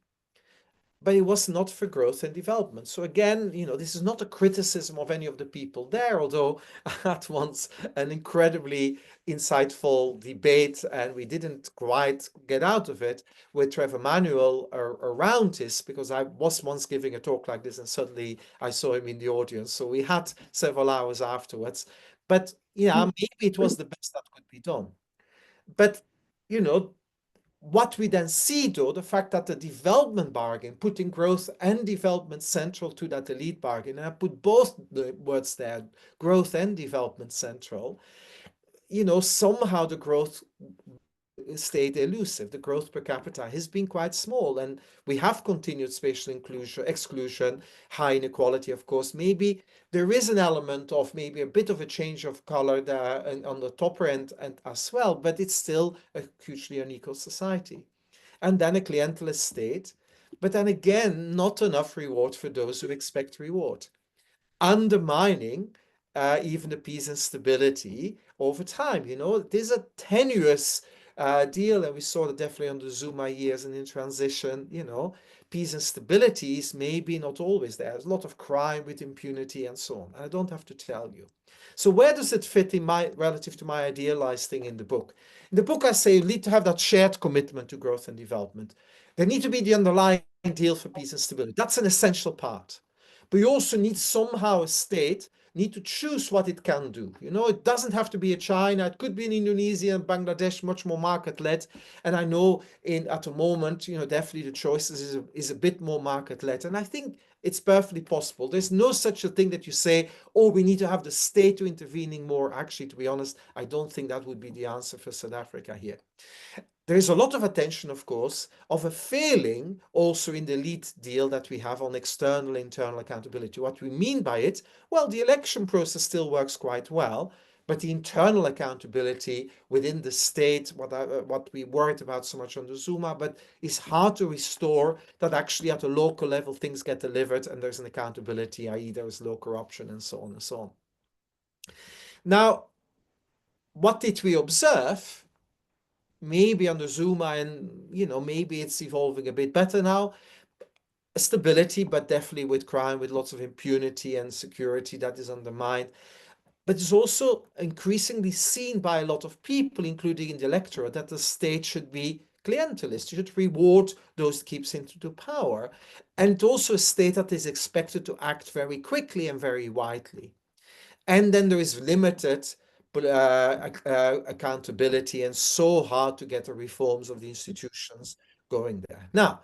but it was not for growth and development. So again, you know, this is not a criticism of any of the people there, although I had once an incredibly insightful debate, and we didn't quite get out of it, with Trevor Manuel around this, because I was once giving a talk like this and suddenly I saw him in the audience. So we had several hours afterwards. But yeah, maybe it was the best that could be done. But, you know, what we then see, though, the fact that the development bargain, putting growth and development central to that elite bargain, and I put both the words there, growth and development central, you know, somehow the growth stayed elusive. The growth per capita has been quite small, and we have continued spatial exclusion, high inequality, of course. Maybe there is an element of maybe a bit of a change of color there and on the top end and as well, but it's still a hugely unequal society. And then a clientelist state, but then again, not enough reward for those who expect reward, undermining even the peace and stability over time. You know, it is a tenuous deal, and we saw that definitely on the Zuma years and in transition. You know, peace and stability is maybe not always there. There's a lot of crime with impunity and so on. And I don't have to tell you. So where does it fit in my relative to my idealized thing in the book? In the book, I say you need to have that shared commitment to growth and development. There need to be the underlying deal for peace and stability. That's an essential part. But you also need somehow a state need to choose what it can do. You know, it doesn't have to be a China. It could be in Indonesia and Bangladesh, much more market-led. And I know at the moment, you know, definitely the choices is a bit more market-led. And I think it's perfectly possible. There's no such a thing that you say, oh, we need to have the state to intervening more. Actually, to be honest, I don't think that would be the answer for South Africa here. There is a lot of attention, of course, of a failing also in the elite deal that we have on external, internal accountability. What we mean by it, well, the election process still works quite well, but the internal accountability within the state, what we worried about so much on the Zuma, but it's hard to restore that actually at a local level things get delivered and there's an accountability, i.e. there is low corruption and so on and so on. Now, what did we observe? Maybe under Zuma, and you know, maybe it's evolving a bit better now. Stability, but definitely with crime, with lots of impunity and security that is undermined. But it's also increasingly seen by a lot of people, including in the electorate, that the state should be clientelist. You should reward those that keeps into power, and also a state that is expected to act very quickly and very widely. And then there is limited accountability, and so hard to get the reforms of the institutions going there. Now,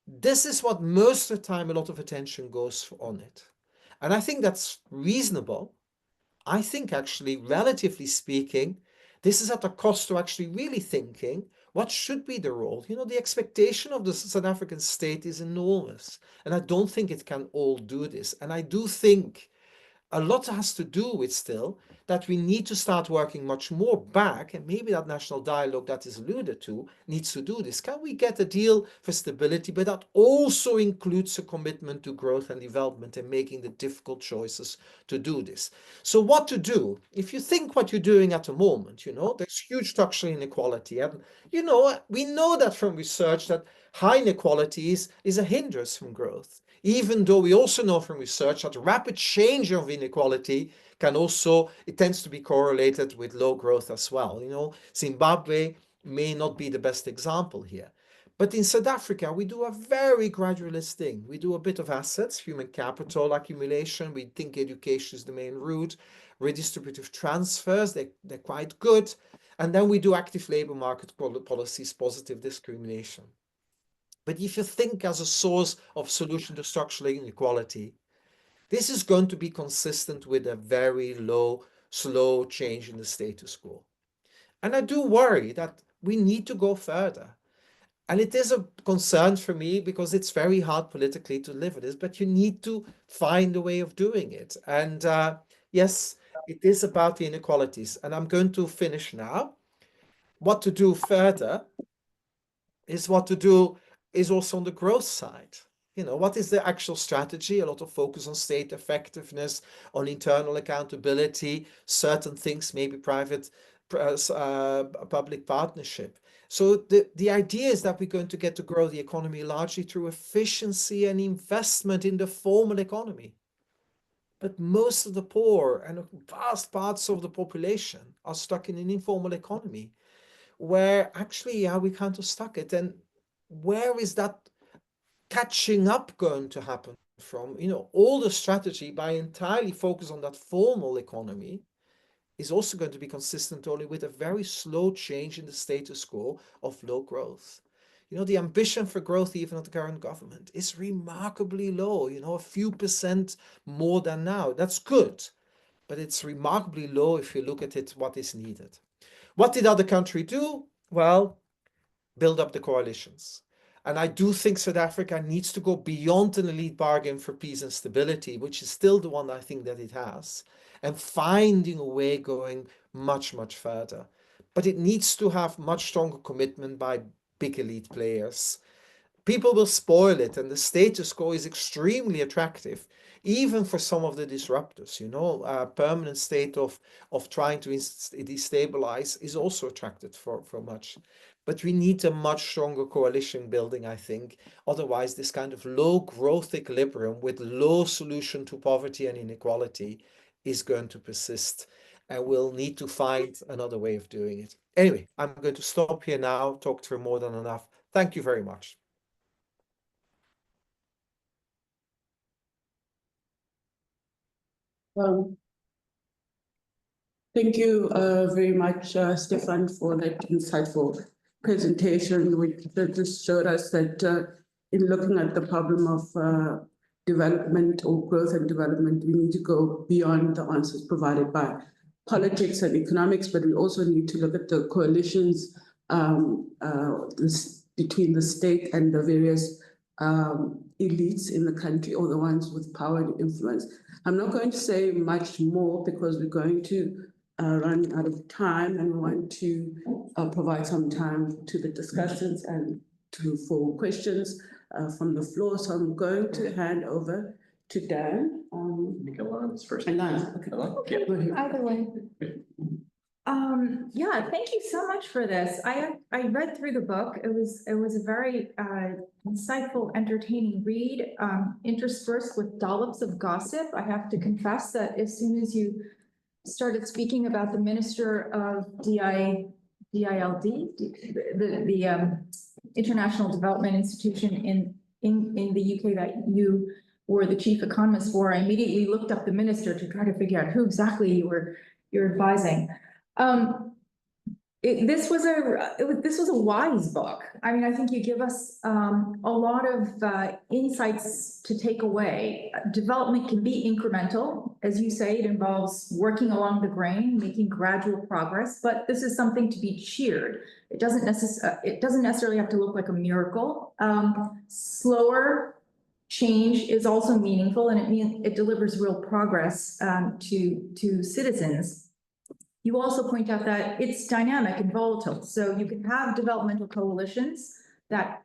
this is what most of the time a lot of attention goes on it. And I think that's reasonable. I think actually, relatively speaking, this is at a cost to actually really thinking what should be the role. You know, the expectation of the South African state is enormous. And I don't think it can all do this. And I do think a lot has to do with still that we need to start working much more back, and maybe that national dialogue that is alluded to needs to do this. Can we get a deal for stability, but that also includes a commitment to growth and development and making the difficult choices to do this? So what to do? If you think what you're doing at the moment, you know, there's huge structural inequality. And, you know, we know that from research that high inequality is a hindrance from growth. Even though we also know from research that rapid change of inequality can also, it tends to be correlated with low growth as well. You know, Zimbabwe may not be the best example here. But in South Africa, we do a very gradualist thing. We do a bit of assets, human capital accumulation. We think education is the main route. Redistributive transfers, they're quite good. And then we do active labor market policies, positive discrimination. But if you think as a source of solution to structural inequality, this is going to be consistent with a very slow change in the status quo. And I do worry that we need to go further. And it is a concern for me because it's very hard politically to live with this, but you need to find a way of doing it. And yes, it is about the inequalities. And I'm going to finish now. What to do further is also on the growth side. You know, what is the actual strategy? A lot of focus on state effectiveness, on internal accountability, certain things, maybe public partnership. So the idea is that we're going to get to grow the economy largely through efficiency and investment in the formal economy. But most of the poor and vast parts of the population are stuck in an informal economy where actually, we can't stuck it. And where is that catching up going to happen from? You know, all the strategy by entirely focus on that formal economy is also going to be consistent only with a very slow change in the status quo of low growth. You know, the ambition for growth, even of the current government, is remarkably low, you know, a few percent more than now. That's good, but it's remarkably low if you look at it, what is needed. What did other countries do? Well, build up the coalitions. And I do think South Africa needs to go beyond an elite bargain for peace and stability, which is still the one I think that it has, and finding a way going much, much further. But it needs to have much stronger commitment by big elite players. People will spoil it, and the status quo is extremely attractive, even for some of the disruptors. You know, a permanent state of trying to destabilize is also attracted for much. But we need a much stronger coalition building, I think. Otherwise, this kind of low growth equilibrium with low solution to poverty and inequality is going to persist. And we'll need to find another way of doing it. Anyway, I'm going to stop here now, talked for more than enough. Thank you very much. Thank you very much, Stefan, for that insightful presentation, which just showed us that in looking at the problem of development or growth and development, we need to go beyond the answers provided by politics and economics, but we also need to look at the coalitions between the state and the various elites in the country, or the ones with power and influence. I'm not going to say much more because we're going to run out of time, and we want to provide some time to the discussions and for questions from the floor. So I'm going to hand over to Dan. Illan's first. Illan, okay. Either way. Yeah, thank you so much for this. I read through the book. It was a very insightful, entertaining read, interspersed with dollops of gossip. I have to confess that as soon as you started speaking about the Minister of DILD, the International Development Institution in the UK that you were the chief economist for, I immediately looked up the minister to try to figure out who exactly you're advising. This was a wise book. I mean, I think you give us a lot of insights to take away. Development can be incremental. As you say, it involves working along the grain, making gradual progress, but this is something to be cheered. It doesn't necessarily have to look like a miracle. Slower change is also meaningful, and it delivers real progress to citizens. You also point out that it's dynamic and volatile. So you can have developmental coalitions that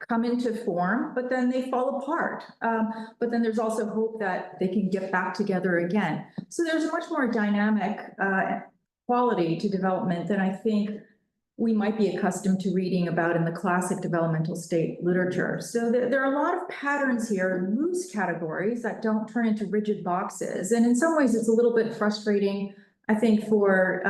come into form, but then they fall apart. But then there's also hope that they can get back together again. So there's a much more dynamic quality to development than I think we might be accustomed to reading about in the classic developmental state literature. So there are a lot of patterns here, loose categories that don't turn into rigid boxes. And in some ways, it's a little bit frustrating, I think, for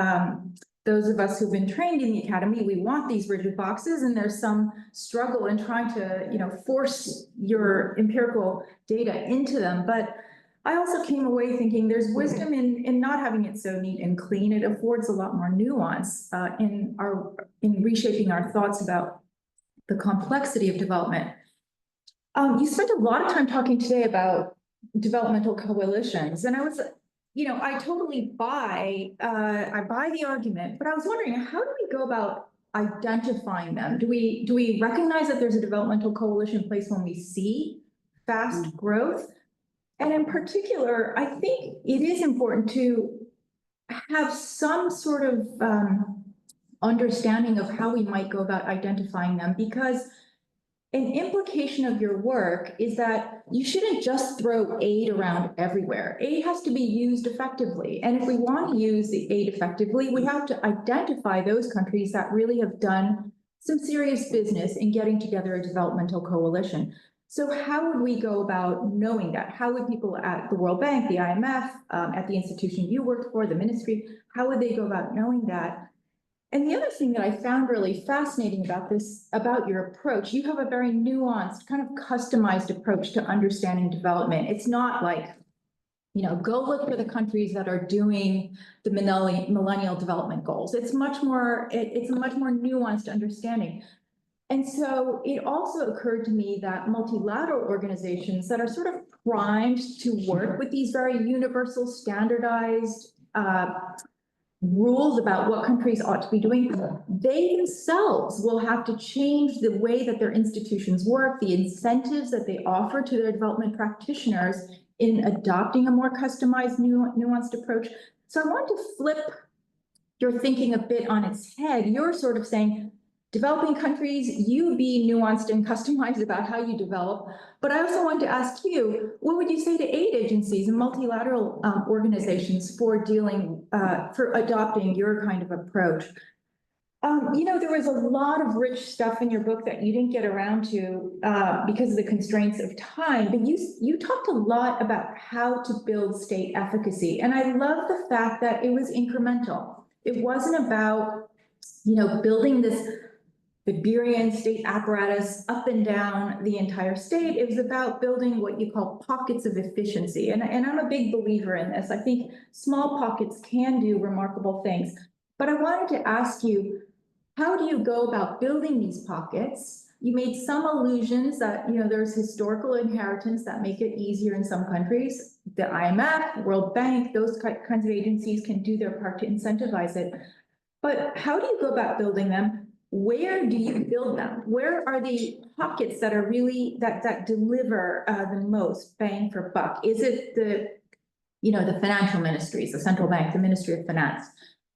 those of us who've been trained in the academy, we want these rigid boxes, and there's some struggle in trying to, force your empirical data into them. But I also came away thinking there's wisdom in not having it so neat and clean. It affords a lot more nuance in reshaping our thoughts about the complexity of development. You spent a lot of time talking today about developmental coalitions, and I was, I totally buy the argument, but I was wondering, how do we go about identifying them? Do we recognize that there's a developmental coalition in place when we see fast growth? And in particular, I think it is important to have some sort of understanding of how we might go about identifying them, because an implication of your work is that you shouldn't just throw aid around everywhere. Aid has to be used effectively. And if we want to use the aid effectively, we have to identify those countries that really have done some serious business in getting together a developmental coalition. So how would we go about knowing that? How would people at the World Bank, the IMF, at the institution you worked for, the ministry, how would they go about knowing that? And the other thing that I found really fascinating about your approach, you have a very nuanced, kind of customized approach to understanding development. It's not like, go look for the countries that are doing the millennial development goals. It's a much more nuanced understanding. And so it also occurred to me that multilateral organizations that are sort of primed to work with these very universal, standardized rules about what countries ought to be doing, they themselves will have to change the way that their institutions work, the incentives that they offer to their development practitioners in adopting a more customized, nuanced approach. So I want to flip your thinking a bit on its head. You're sort of saying, developing countries, you be nuanced and customized about how you develop. But I also want to ask you, what would you say to aid agencies and multilateral organizations for adopting your kind of approach? There was a lot of rich stuff in your book that you didn't get around to because of the constraints of time, but you talked a lot about how to build state efficacy. And I love the fact that it was incremental. It wasn't about, building this Iberian state apparatus up and down the entire state. It was about building what you call pockets of efficiency. And I'm a big believer in this. I think small pockets can do remarkable things. But I wanted to ask you, how do you go about building these pockets? You made some allusions that, there's historical inheritance that make it easier in some countries. The IMF, World Bank, those kinds of agencies can do their part to incentivize it. But how do you go about building them? Where do you build them? Where are the pockets that are really, that deliver the most bang for buck? Is it the financial ministries, the central bank, the Ministry of Finance?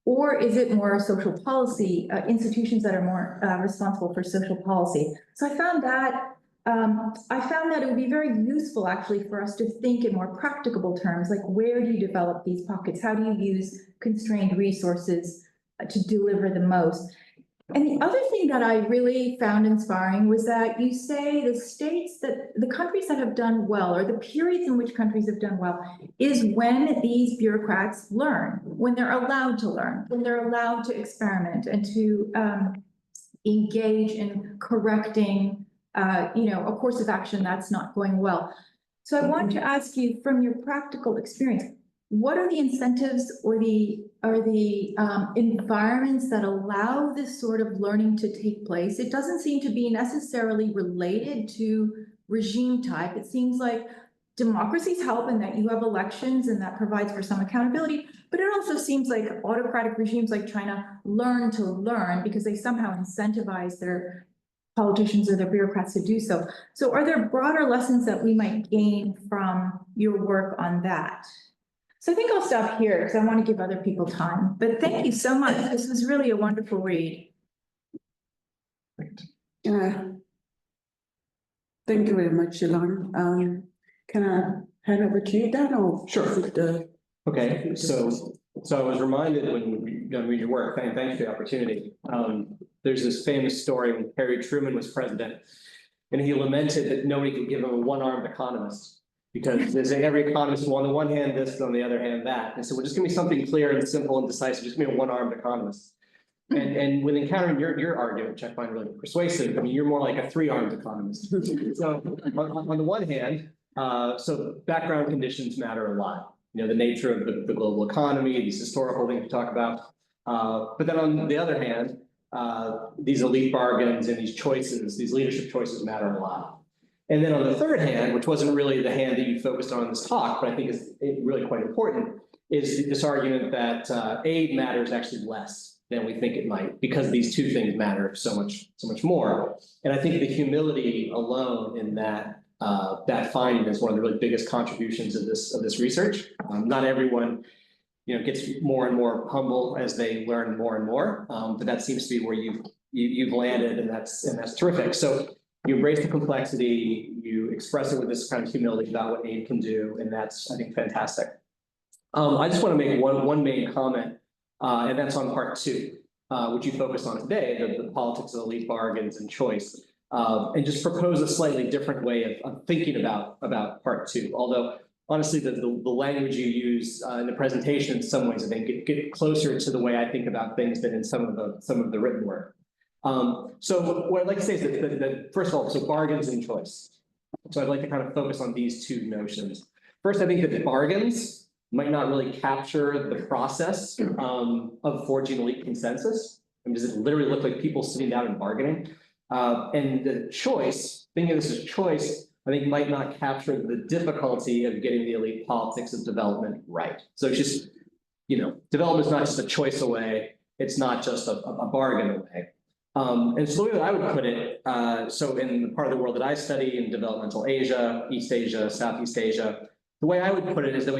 Or is it more social policy, institutions that are more responsible for social policy? So I found that it would be very useful actually for us to think in more practicable terms, like where do you develop these pockets? How do you use constrained resources to deliver the most? And the other thing that I really found inspiring was that you say the countries that have done well, or the periods in which countries have done well, is when these bureaucrats learn, when they're allowed to learn, when they're allowed to experiment and to engage in correcting, a course of action that's not going well. So I want to ask you, from your practical experience, what are the incentives or the environments that allow this sort of learning to take place? It doesn't seem to be necessarily related to regime type. It seems like democracies help in that you have elections and that provides for some accountability, but it also seems like autocratic regimes like China learn to learn because they somehow incentivize their politicians or their bureaucrats to do so. So are there broader lessons that we might gain from your work on that? So I think I'll stop here because I want to give other people time. But thank you so much. This was really a wonderful read. Thank you very much, Illan. Can I hand over to you, Dan? Or sure. Okay. So I was reminded when we read your work. Thanks for the opportunity. There's this famous story when Harry Truman was president, and he lamented that nobody could give him a one-armed economist. Because there's every economist, on the one hand this, and on the other hand that. And so, well, just give me something clear and simple and decisive. Just give me a one-armed economist. And when encountering your argument, which I find really persuasive, I mean, you're more like a three-armed economist. So on the one hand, so background conditions matter a lot. You know, the nature of the global economy, these historical things we talk about. But then on the other hand, these elite bargains and these choices, these leadership choices matter a lot. And then on the third hand, which wasn't really the hand that you focused on in this talk, but I think is really quite important, is this argument that aid matters actually less than we think it might, because these two things matter so much more. And I think the humility alone in that that finding is one of the really biggest contributions of this research. Not everyone, you know, gets more and more humble as they learn more and more, but that seems to be where you've landed, and that's terrific. So you embrace the complexity, you express it with this kind of humility about what aid can do, and that's, I think, fantastic. I just want to make one main comment, and that's on part two, which you focused on today, the politics of elite bargains and choice, and just propose a slightly different way of thinking about part two. Although, honestly, the language you use in the presentation in some ways, I think, get closer to the way I think about things than in some of the written work. So what I'd like to say is that first of all, so bargains and choice. So I'd like to kind of focus on these two notions. First, I think that the bargains might not really capture the process of forging elite consensus. I mean, does it literally look like people sitting down and bargaining? And the choice, thinking of this as choice, I think might not capture the difficulty of getting the elite politics of development right. So it's just, you know, development is not just a choice away. It's not just a bargain away. And so the way that I would put it, so in the part of the world that I study, in developmental Asia, East Asia, Southeast Asia, the way I would put it is that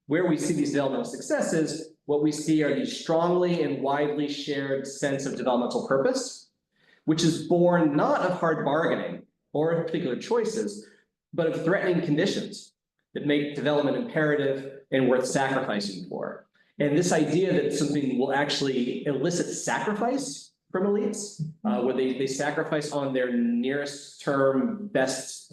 where we see these developmental successes, what we see are these strongly and widely shared sense of developmental purpose, which is born not of hard bargaining or of particular choices, but of threatening conditions that make development imperative and worth sacrificing for. And this idea that something will actually elicit sacrifice from elites, where they sacrifice on their nearest term best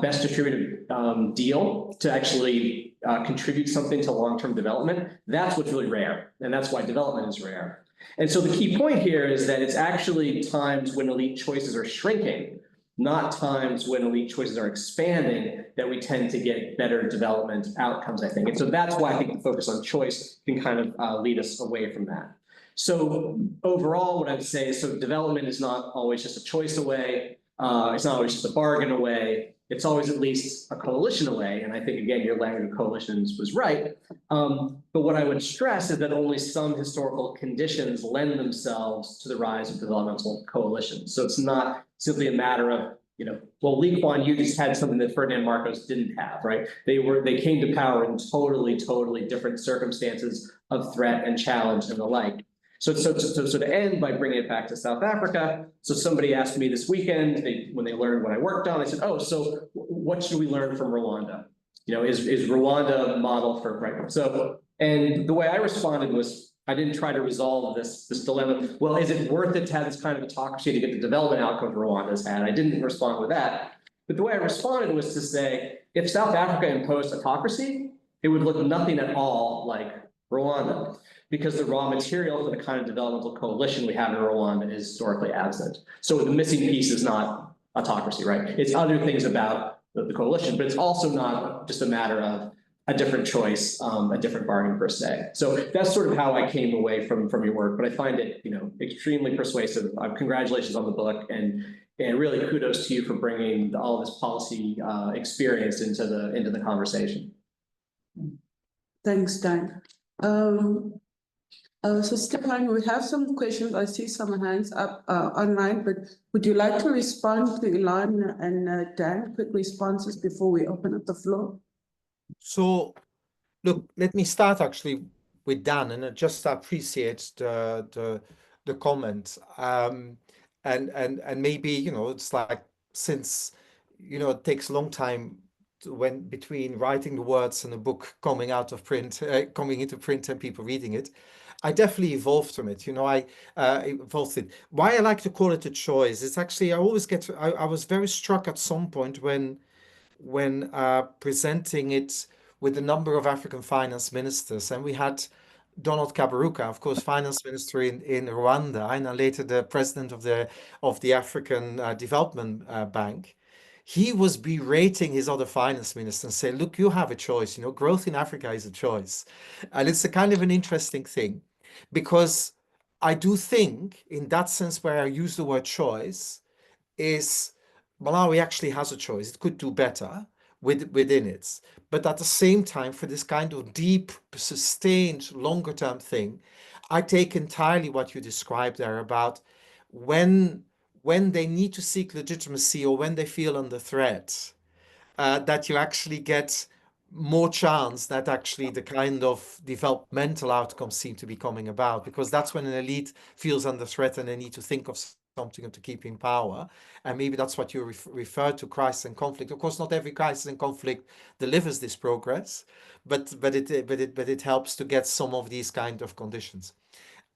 distributed deal to actually contribute something to long-term development, that's what's really rare. And that's why development is rare. And so the key point here is that it's actually times when elite choices are shrinking, not times when elite choices are expanding, that we tend to get better development outcomes, I think. And so that's why I think the focus on choice can kind of lead us away from that. So overall, what I'd say is, so development is not always just a choice away. It's not always just a bargain away. It's always at least a coalition away. And I think, again, your language of coalitions was right. But what I would stress is that only some historical conditions lend themselves to the rise of developmental coalitions. So it's not simply a matter of, you know, well, Lee Kuan Yew just had something that Ferdinand Marcos didn't have, right? They came to power in totally different circumstances of threat and challenge and the like. So to end by bringing it back to South Africa, so somebody asked me this weekend, when they learned what I worked on, they said, oh, so what should we learn from Rwanda? You know, is Rwanda a model for, right? So, and the way I responded was, I didn't try to resolve this dilemma. Well, is it worth it to have this kind of autocracy to get the development outcome Rwanda's had? I didn't respond with that. But the way I responded was to say, if South Africa imposed autocracy, it would look nothing at all like Rwanda, because the raw material for the kind of developmental coalition we have in Rwanda is historically absent. So the missing piece is not autocracy, right? It's other things about the coalition, but it's also not just a matter of a different choice, a different bargain per se. So that's sort of how I came away from your work, but I find it, you know, extremely persuasive. Congratulations on the book, and really kudos to you for bringing all this policy experience into the conversation. Thanks, Dan. So Stefan, we have some questions. I see some hands up online, but would you like to respond to Illan and Dan? Quick responses before we open up the floor. So, look, let me start actually with Dan, and I just appreciate the comment. And maybe, you know, it's like, since, you know, it takes a long time between writing the words and the book coming out of print, coming into print and people reading it, I definitely evolved from it. You know, I evolved it. Why I like to call it a choice is actually, I was very struck at some point when presenting it with a number of African finance ministers, and we had Donald Kaberuka, of course, finance minister in Rwanda, and later the president of the African Development Bank, he was berating his other finance minister and saying, look, you have a choice, growth in Africa is a choice. And it's a kind of an interesting thing, because I do think in that sense where I use the word choice is Malawi actually has a choice. It could do better within it. But at the same time, for this kind of deep, sustained, longer term thing, I take entirely what you described there about when they need to seek legitimacy or when they feel under threat, that you actually get more chance that actually the kind of developmental outcomes seem to be coming about, because that's when an elite feels under threat and they need to think of something to keep in power. And maybe that's what you refer to, crisis and conflict. Of course, not every crisis and conflict delivers this progress, but it helps to get some of these kind of conditions.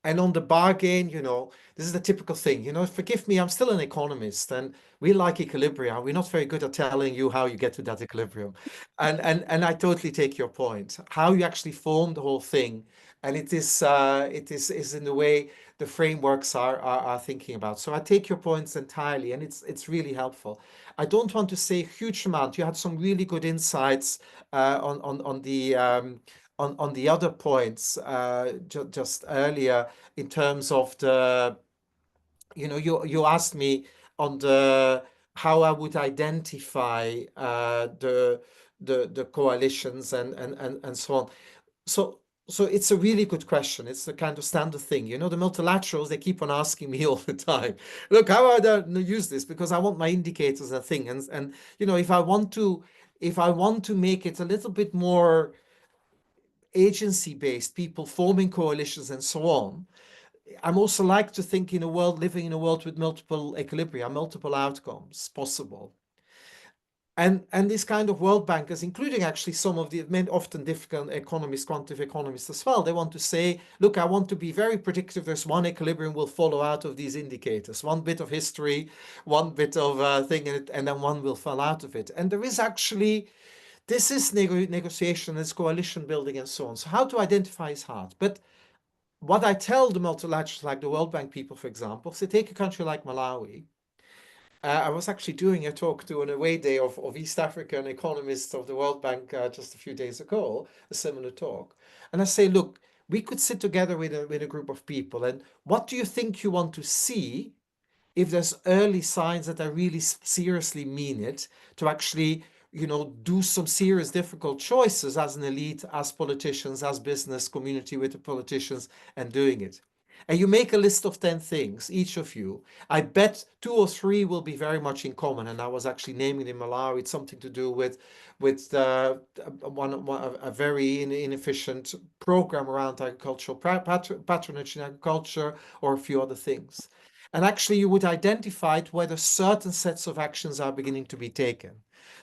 And on the bargain, this is the typical thing, forgive me, I'm still an economist and we like equilibrium. We're not very good at telling you how you get to that equilibrium. And I totally take your point, how you actually form the whole thing. And it is in the way the frameworks are thinking about. So I take your points entirely, and it's really helpful. I don't want to say a huge amount. You had some really good insights on the other points just earlier in terms of the, you asked me on the how I would identify the coalitions and so on. So it's a really good question. It's the kind of standard thing. The multilaterals, they keep on asking me all the time, look, how do I use this? Because I want my indicators and thing. And if I want to make it a little bit more agency-based, people forming coalitions and so on, I'm also like to think living in a world with multiple equilibria, multiple outcomes possible. And these kind of world bankers, including actually some of the often difficult economists, quantitative economists as well, they want to say, look, I want to be very predictive. There's one equilibrium will follow out of these indicators, one bit of history, one bit of thing, and then one will fall out of it. And there is actually, this is negotiation, it's coalition building and so on. So how to identify is hard. But what I tell the multilaterals, like the World Bank people, for example, say take a country like Malawi. I was actually doing a talk to an away day of East African economists of the World Bank just a few days ago, a similar talk. And I say, look, we could sit together with a group of people, and what do you think you want to see if there's early signs that I really seriously mean it, to actually do some serious difficult choices as an elite, as politicians, as business community with the politicians, and doing it. And you make a list of 10 things, each of you. I bet 2 or 3 will be very much in common. And I was actually naming in Malawi, it's something to do with a very inefficient program around agricultural patronage in agriculture, or a few other things. And actually, you would identify whether certain sets of actions are beginning to be taken.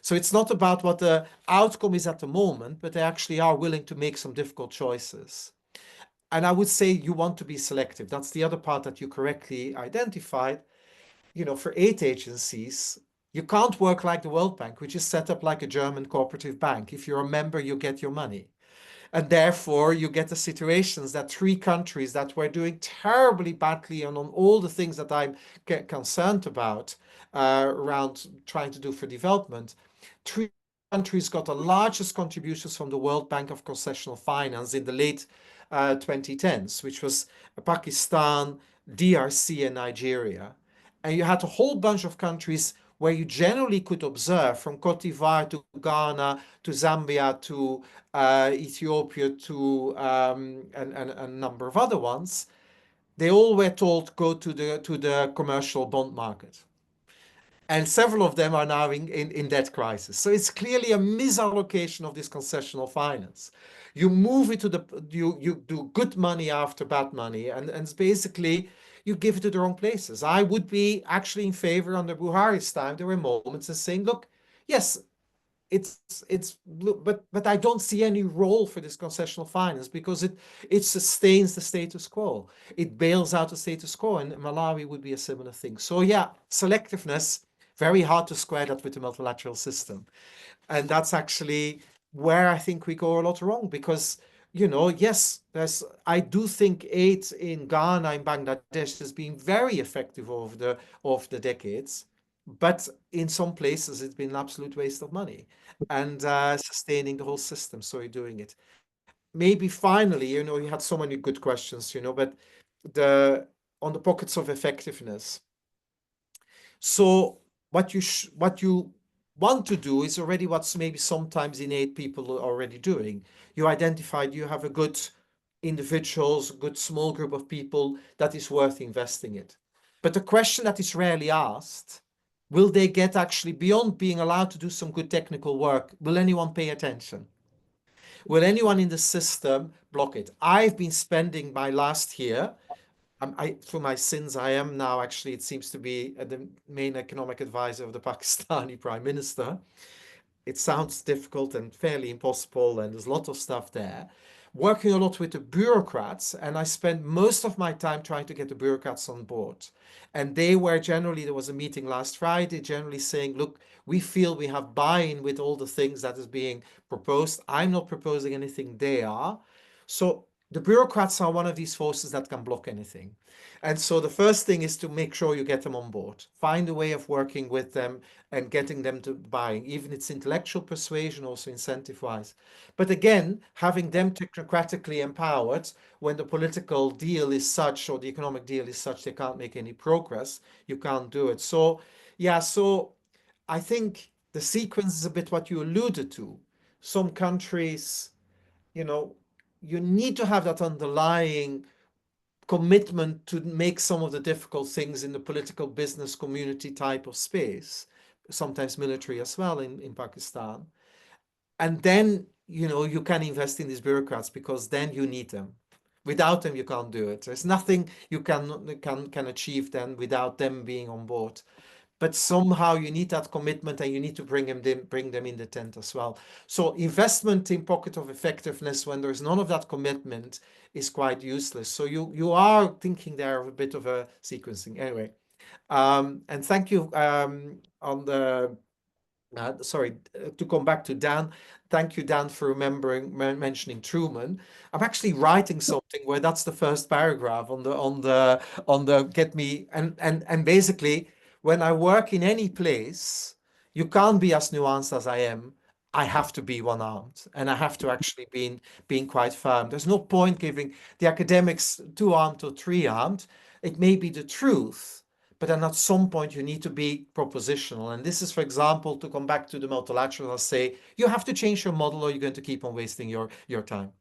So it's not about what the outcome is at the moment, but they actually are willing to make some difficult choices. And I would say you want to be selective. That's the other part that you correctly identified. For 8 agencies, you can't work like the World Bank, which is set up like a German cooperative bank. If you're a member, you get your money. And therefore, you get the situations that 3 countries that were doing terribly badly on all the things that I'm concerned about around trying to do for development, 3 countries got the largest contributions from the World Bank of concessional finance in the late 2010s, which was Pakistan, DRC, and Nigeria. And you had a whole bunch of countries where you generally could observe, from Cote d'Ivoire to Ghana to Zambia to Ethiopia to and a number of other ones, they all were told go to the commercial bond market. And several of them are now in debt crisis. So it's clearly a misallocation of this concessional finance. You move it to you do good money after bad money, and it's basically you give it to the wrong places. I would be actually in favor under Buhari's time. There were moments of saying, look, yes, but I don't see any role for this concessional finance, because it sustains the status quo. It bails out the status quo, and Malawi would be a similar thing. So yeah, selectiveness, very hard to square that with the multilateral system. And that's actually where I think we go a lot wrong, because you know, yes, I do think aid in Ghana and Bangladesh has been very effective over the decades, but in some places it's been an absolute waste of money and sustaining the whole system. So you're doing it. Maybe finally, you know, you had so many good questions, you know, but on the pockets of effectiveness. So what you want to do is already what's maybe sometimes innate people are already doing. You identified you have a good individuals, a good small group of people that is worth investing in. But the question that is rarely asked, will they get actually beyond being allowed to do some good technical work? Will anyone pay attention? Will anyone in the system block it? I've been spending my last year, for my sins, I am now actually, it seems to be the main economic advisor of the Pakistani Prime Minister. It sounds difficult and fairly impossible, and there's a lot of stuff there. Working a lot with the bureaucrats, and I spent most of my time trying to get the bureaucrats on board. And they were generally, there was a meeting last Friday, generally saying, look, we feel we have buy-in with all the things that is being proposed. I'm not proposing anything, they are. So the bureaucrats are one of these forces that can block anything. And so the first thing is to make sure you get them on board. Find a way of working with them and getting them to buy, even it's intellectual persuasion, also incentive-wise. But again, having them technocratically empowered when the political deal is such or the economic deal is such they can't make any progress, you can't do it. So, yeah, so I think the sequence is a bit what you alluded to. Some countries, you know, you need to have that underlying commitment to make some of the difficult things in the political business community type of space, sometimes military as well in Pakistan. And then, you know, you can invest in these bureaucrats because then you need them. Without them, you can't do it. There's nothing you can achieve then without them being on board. But somehow you need that commitment and you need to bring them in the tent as well. So investment in pocket of effectiveness when there's none of that commitment is quite useless. So you are thinking there of a bit of a sequencing. Anyway, and thank you on the to come back to Dan. Thank you, Dan, for mentioning Truman. I'm actually writing something where that's the first paragraph on the get me and basically when I work in any place, you can't be as nuanced as I am. I have to be one-armed and I have to actually being quite firm. There's no point giving the academics two-armed or three-armed. It may be the truth, but then at some point you need to be propositional. And this is, for example, to come back to the multilateral, I'll say, you have to change your model or you're going to keep on wasting your time.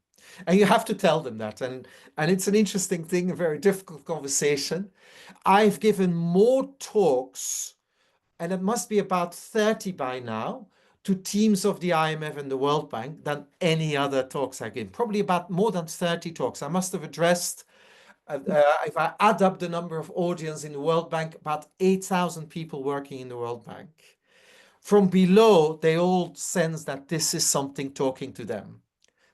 And you have to tell them that. And it's an interesting thing, a very difficult conversation. I've given more talks, and it must be about 30 by now, to teams of the IMF and the World Bank than any other talks I've given. Probably about more than 30 talks. I must have addressed if I add up the number of audience in the World Bank, about 8,000 people working in the World Bank. From below, they all sense that this is something talking to them.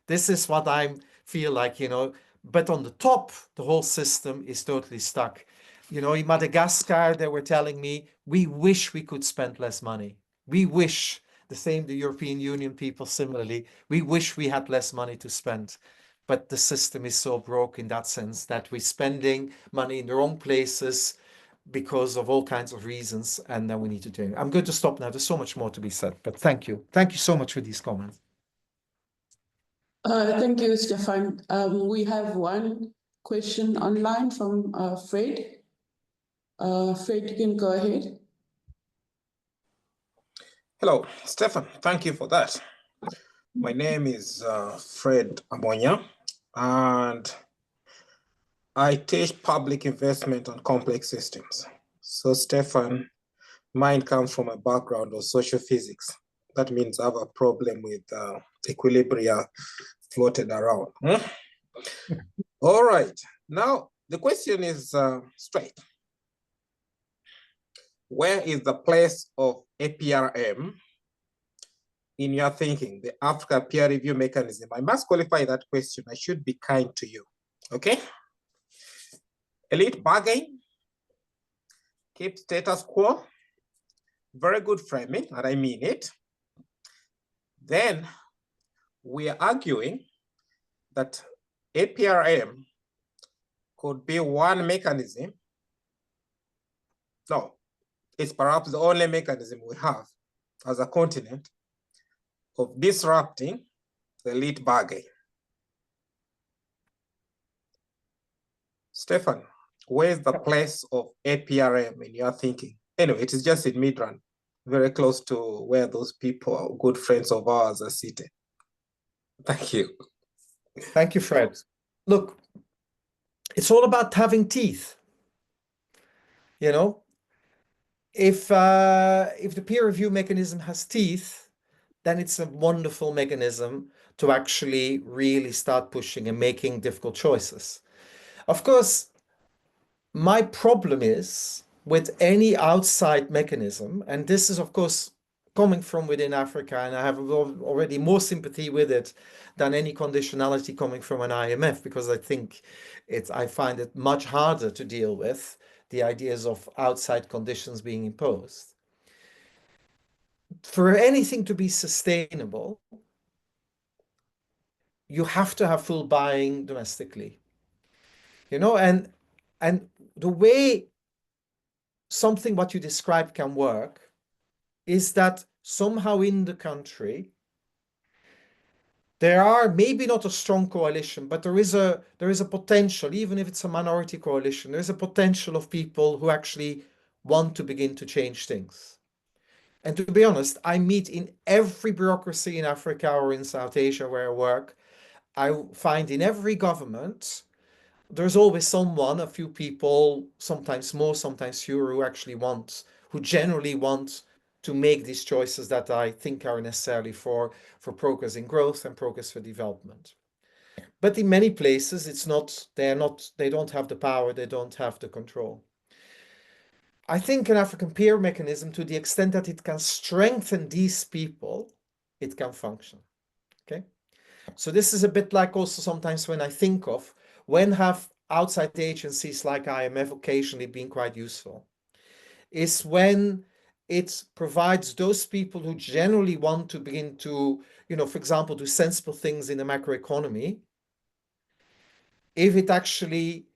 This is what I feel like, you know, but on the top, the whole system is totally stuck. You know, in Madagascar, they were telling me, we wish we could spend less money. We wish, the same, the European Union people similarly, we wish we had less money to spend. But the system is so broke in that sense that we're spending money in the wrong places because of all kinds of reasons, and then we need to change. I'm going to stop now. There's so much more to be said, but thank you. Thank you so much for these comments. Thank you, Stefan. We have one question online from Fred. Fred, you can go ahead. Hello, Stefan. Thank you for that. My name is Fred Amonya, and I teach public investment on complex systems. So, Stefan, mine comes from a background of social physics. That means I have a problem with equilibria floated around. All right. Now, the question is straight. Where is the place of APRM in your thinking, the Africa peer review mechanism? I must qualify that question. I should be kind to you, okay? Elite bargain, keep status quo, very good framing, and I mean it. Then we are arguing that APRM could be one mechanism. No, it's perhaps the only mechanism we have as a continent of disrupting the elite bargain. Stefan, where's the place of APRM in your thinking? Anyway, it is just in Midrand, very close to where those people, good friends of ours, are seated. Thank you. Thank you, Fred. Look, it's all about having teeth. You know, if the peer review mechanism has teeth, then it's a wonderful mechanism to actually really start pushing and making difficult choices. Of course, my problem is with any outside mechanism, and this is, of course, coming from within Africa, and I have already more sympathy with it than any conditionality coming from an IMF, because I think I find it much harder to deal with the ideas of outside conditions being imposed. For anything to be sustainable, you have to have full buying domestically. You know, and the way something what you described can work is that somehow in the country there are maybe not a strong coalition, but there is a potential, even if it's a minority coalition, there's a potential of people who actually want to begin to change things. And to be honest, I meet in every bureaucracy in Africa or in South Asia where I work, I find in every government there's always someone, a few people, sometimes more, sometimes fewer, who generally want to make these choices that I think are necessary for progress in growth and progress for development. But in many places, they don't have the power, they don't have the control. I think an African peer mechanism, to the extent that it can strengthen these people, it can function. Okay. So this is a bit like also sometimes when I think of when have outside agencies like IMF occasionally been quite useful, is when it provides those people who generally want to begin to, for example, do sensible things in the macroeconomy. If it actually,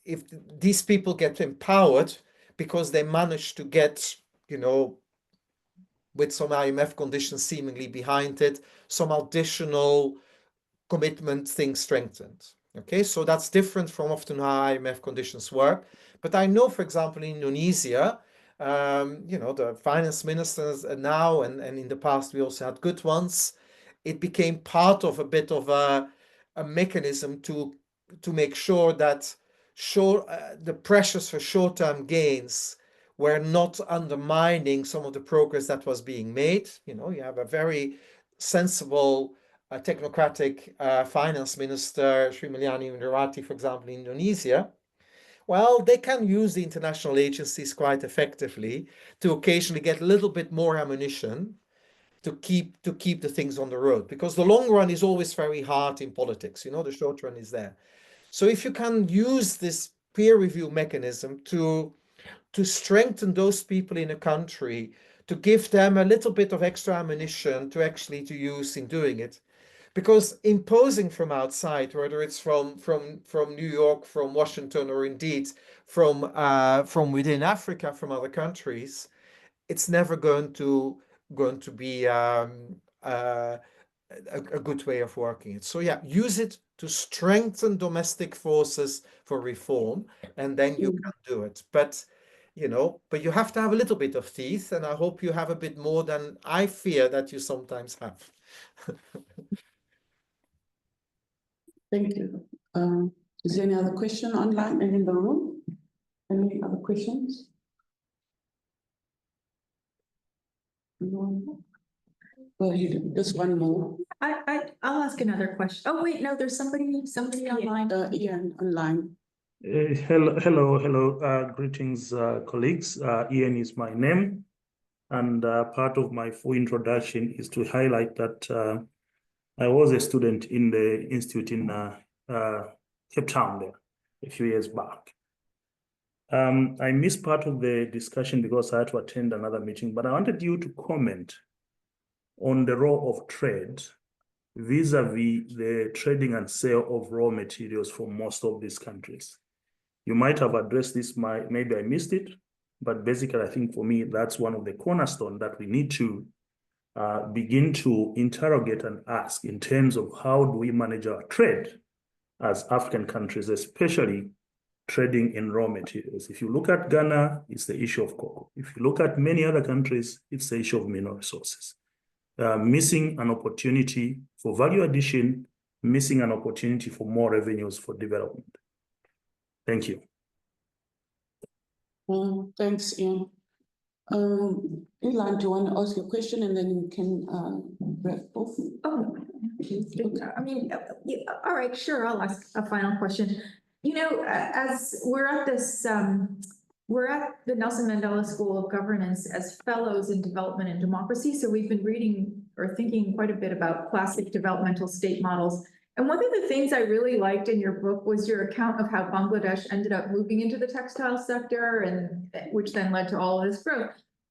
if these people get empowered because they manage to get, with some IMF conditions seemingly behind it, some additional commitment things strengthened. Okay, so that's different from often how IMF conditions work. But I know, for example, in Indonesia, the finance ministers now, and in the past we also had good ones, it became part of a bit of a mechanism to make sure that the pressures for short-term gains were not undermining some of the progress that was being made. You have a very sensible technocratic finance minister, Sri Mulyani Indrawati, for example, in Indonesia. Well, they can use the international agencies quite effectively to occasionally get a little bit more ammunition to keep the things on the road, because the long run is always very hard in politics. The short run is there. So if you can use this peer review mechanism to strengthen those people in a country, to give them a little bit of extra ammunition to use in doing it. Because imposing from outside, whether it's from New York, from Washington, or indeed from within Africa, from other countries, it's never going to be a good way of working it. So yeah, use it to strengthen domestic forces for reform, and then you can do it. But you have to have a little bit of teeth, and I hope you have a bit more than I fear that you sometimes have. Thank you. Is there any other question online and in the room? Any other questions? No. Well, just one more. I'll ask another question. Oh wait, no, there's somebody online. Ian online. Hello. Greetings, colleagues. Ian is my name, and part of my full introduction is to highlight that I was a student in the institute in Cape Town there a few years back. I missed part of the discussion because I had to attend another meeting, but I wanted you to comment on the role of trade vis-a-vis the trading and sale of raw materials for most of these countries. You might have addressed this, maybe I missed it, but basically I think for me, that's one of the cornerstones that we need to begin to interrogate and ask in terms of how do we manage our trade as African countries, especially trading in raw materials. If you look at Ghana, it's the issue of cocoa. If you look at many other countries, it's the issue of mineral resources. Missing an opportunity for value addition, missing an opportunity for more revenues for development. Thank you. Thanks, Ian. Illan, do you want to ask your question and then you can wrap off? Oh, okay. I mean, all right, sure. I'll ask a final question. You know, as we're at this, we're at the Nelson Mandela School of Governance as fellows in development and democracy. So we've been reading or thinking quite a bit about classic developmental state models. And one of the things I really liked in your book was your account of how Bangladesh ended up moving into the textile sector, and which then led to all of this growth.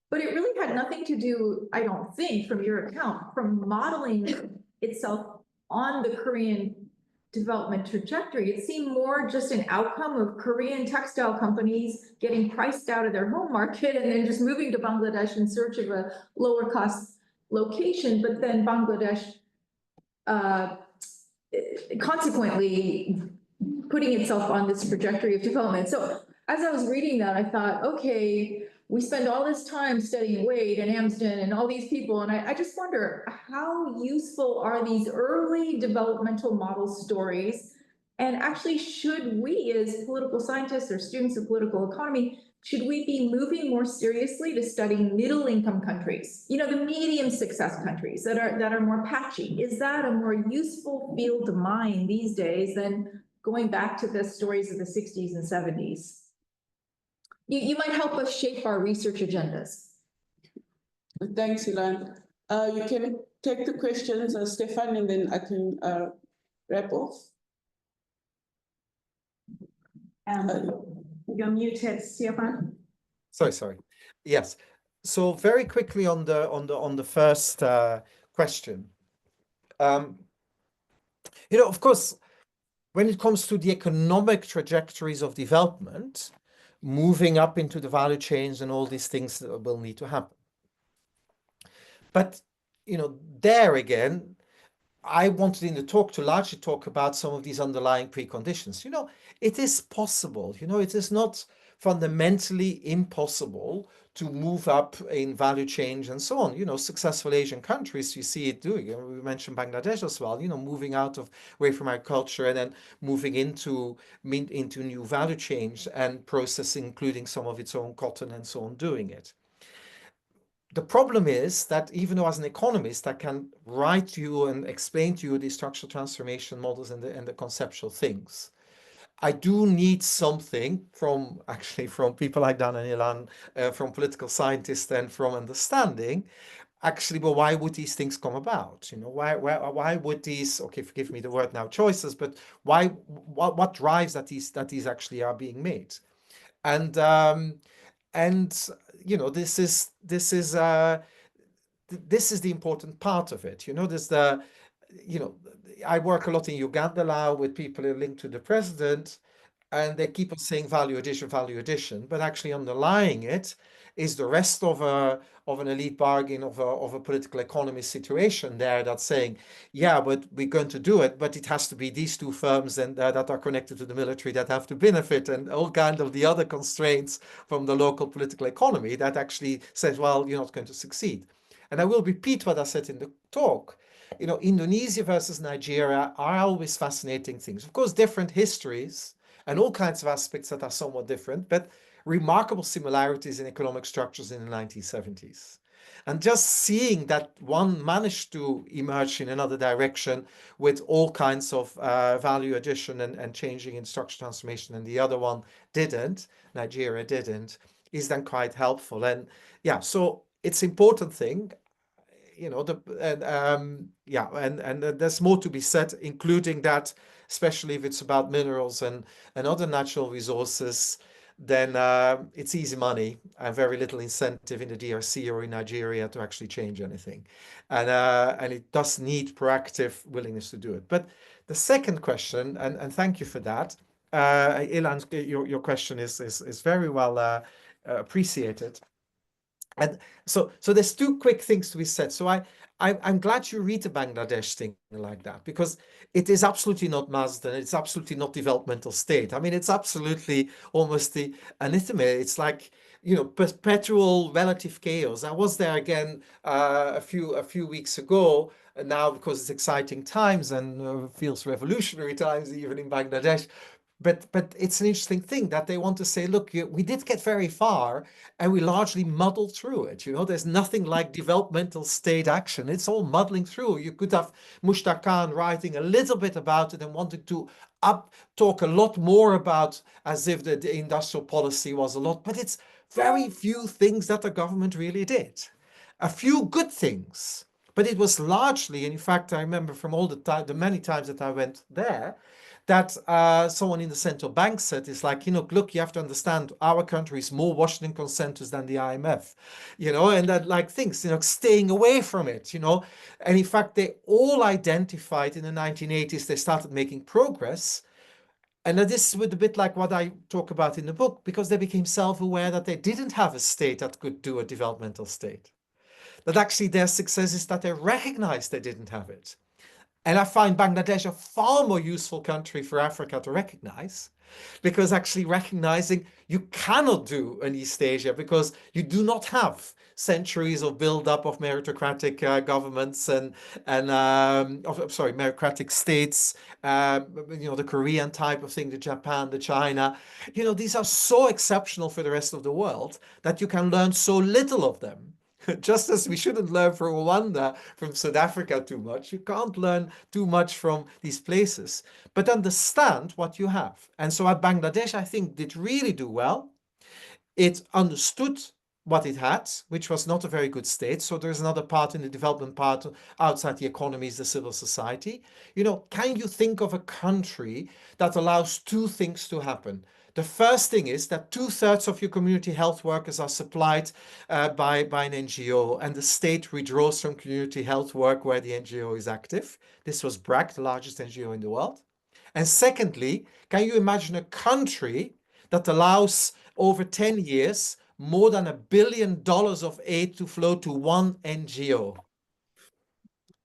But it really had nothing to do, I don't think, from your account, from modeling itself on the Korean development trajectory. It seemed more just an outcome of Korean textile companies getting priced out of their home market and then just moving to Bangladesh in search of a lower cost location, but then Bangladesh consequently putting itself on this trajectory of development. So as I was reading that, I thought, okay, we spend all this time studying Wade and Amsden and all these people, and I just wonder, how useful are these early developmental model stories? And actually, should we as political scientists or students of political economy, should we be moving more seriously to studying middle income countries, you know, the medium success countries that are more patchy? Is that a more useful field to mine these days than going back to the stories of the 60s and 70s? You might help us shape our research agendas. Thanks, Illan. You can take the questions, Stefan, and then I can wrap off. You're muted, Stefan. Sorry. Yes. So very quickly on the first question. You know, of course, when it comes to the economic trajectories of development, moving up into the value chains and all these things that will need to happen. But, you know, there again, I wanted in the talk to largely talk about some of these underlying preconditions. You know, it is possible, you know, it is not fundamentally impossible to move up in value change and so on. You know, successful Asian countries, you see it doing. We mentioned Bangladesh as well, you know, moving away from agriculture and then moving into new value chains and processing, including some of its own cotton and so on, doing it. The problem is that even though as an economist, I can write to you and explain to you the structural transformation models and the conceptual things, I do need something from people like Dan and Illan, from political scientists and from understanding, actually, well, why would these things come about? You know, why would these, okay, forgive me the word now, choices, but what drives that these actually are being made? And you know, this is the important part of it. You know, there's I work a lot in Uganda now with people who are linked to the president, and they keep on saying value addition, but actually underlying it is the rest of an elite bargain of a political economy situation there that's saying, yeah, but we're going to do it, but it has to be these two firms and that are connected to the military that have to benefit, and all kind of the other constraints from the local political economy that actually says, well, you're not going to succeed. And I will repeat what I said in the talk. You know, Indonesia versus Nigeria are always fascinating things. Of course, different histories and all kinds of aspects that are somewhat different, but remarkable similarities in economic structures in the 1970s. And just seeing that one managed to emerge in another direction with all kinds of value addition and changing in structural transformation, and the other one didn't, Nigeria didn't, is then quite helpful. And yeah, so it's an important thing. You know, and there's more to be said, including that, especially if it's about minerals and other natural resources, then it's easy money and very little incentive in the DRC or in Nigeria to actually change anything. And it does need proactive willingness to do it. But the second question, and thank you for that, Illan, your question is very well appreciated. And so there's two quick things to be said. So I'm glad you read the Bangladesh thing like that, because it is absolutely not Mazda, it's absolutely not developmental state. I mean, it's absolutely almost the anathema. It's like, you know, perpetual relative chaos. I was there again a few weeks ago, and now because it's exciting times and feels revolutionary times even in Bangladesh. But it's an interesting thing that they want to say, look, we did get very far and we largely muddled through it. You know, there's nothing like developmental state action. It's all muddling through. You could have Mushtaq Khan writing a little bit about it and wanting to talk a lot more about as if the industrial policy was a lot, but it's very few things that the government really did. A few good things, but it was largely, and in fact, I remember from all the many times that I went there, that someone in the central bank said, is like, you know, look, you have to understand our country is more Washington consensus than the IMF, you know, and that like things, you know, staying away from it, you know. And in fact, they all identified in the 1980s, they started making progress. And this is a bit like what I talk about in the book, because they became self-aware that they didn't have a state that could do a developmental state. That actually their success is that they recognized they didn't have it. And I find Bangladesh a far more useful country for Africa to recognize, because actually recognizing you cannot do an East Asia because you do not have centuries of build-up of meritocratic governments and meritocratic states, you know, the Korean type of thing, the Japan, the China. You know, these are so exceptional for the rest of the world that you can learn so little of them. Just as we shouldn't learn from Rwanda, from South Africa too much, you can't learn too much from these places, but understand what you have. And so at Bangladesh, I think did really do well. It understood what it had, which was not a very good state. So there's another part in the development part outside the economy is the civil society. You know, can you think of a country that allows two things to happen? The first thing is that 2/3 of your community health workers are supplied by an NGO, and the state withdraws from community health work where the NGO is active. This was BRAC, the largest NGO in the world. And secondly, can you imagine a country that allows over 10 years more than $1 billion of aid to flow to one NGO?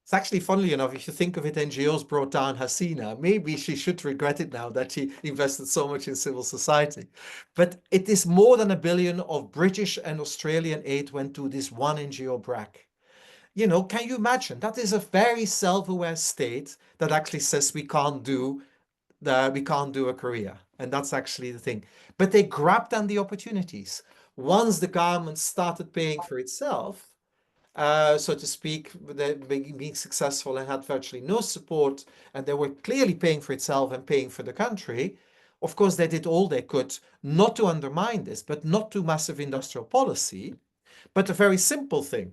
It's actually, funnily enough, if you think of it, NGOs brought down Hasina. Maybe she should regret it now that she invested so much in civil society. But it is more than $1 billion of British and Australian aid went to this one NGO BRAC. You know, can you imagine? That is a very self-aware state that actually says we can't do a Korea. And that's actually the thing. But they grabbed on the opportunities. Once the government started paying for itself, so to speak, being successful and had virtually no support, and they were clearly paying for itself and paying for the country. Of course, they did all they could not to undermine this, but not to massive industrial policy, but a very simple thing.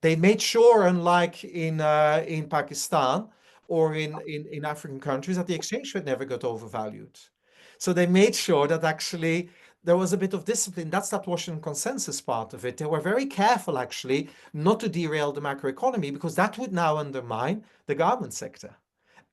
They made sure, unlike in Pakistan or in African countries, that the exchange rate never got overvalued. So they made sure that actually there was a bit of discipline. That's that Washington consensus part of it. They were very careful, actually, not to derail the macroeconomy, because that would now undermine the garment sector.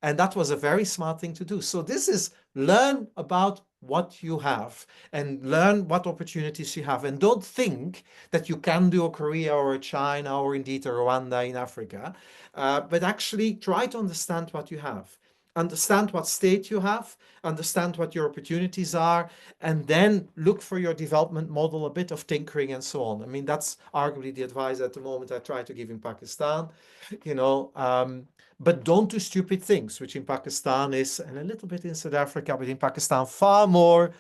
And that was a very smart thing to do. So this is learn about what you have and learn what opportunities you have. And don't think that you can do a Korea or a China or indeed a Rwanda in Africa, but actually try to understand what you have. Understand what state you have, understand what your opportunities are, and then look for your development model, a bit of tinkering and so on. I mean, that's arguably the advice at the moment I try to give in Pakistan, you know, but don't do stupid things, which in Pakistan is, and a little bit in South Africa, but in Pakistan far more,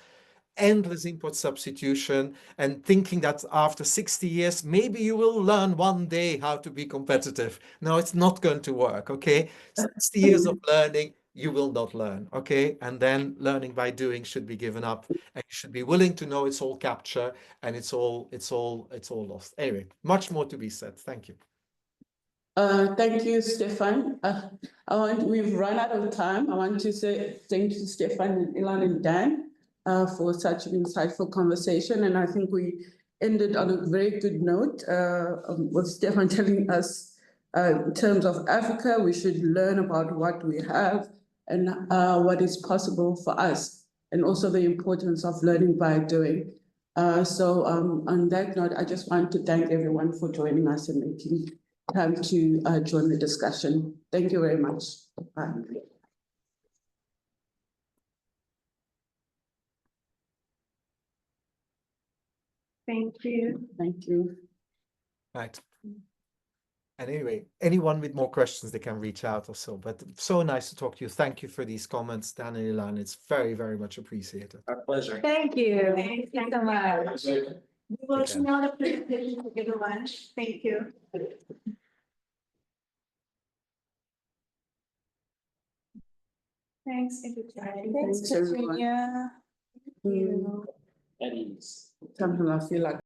endless import substitution and thinking that after 60 years, maybe you will learn one day how to be competitive. No, it's not going to work, okay? 60 years of learning, you will not learn, okay? And then learning by doing should be given up, and you should be willing to know it's all capture and it's all lost. Anyway, much more to be said. Thank you. Thank you, Stefan. We've run out of time. I want to say thank you to Stefan, Illan, and Dan for such an insightful conversation. And I think we ended on a very good note with Stefan telling us in terms of Africa, we should learn about what we have and what is possible for us, and also the importance of learning by doing. So on that note, I just want to thank everyone for joining us and making time to join the discussion. Thank you very much. Bye. Thank you. Thank you. Right. And anyway, anyone with more questions, they can reach out or so. But so nice to talk to you. Thank you for these comments, Dan and Illan. It's very, very much appreciated. Our pleasure. Thank you. Thank you so much. We will Okay. email the presentation to give a lunch. Thank you. Thanks, everybody. Thanks, everyone. Katrina. Thank you. At ease. Sometimes I feel like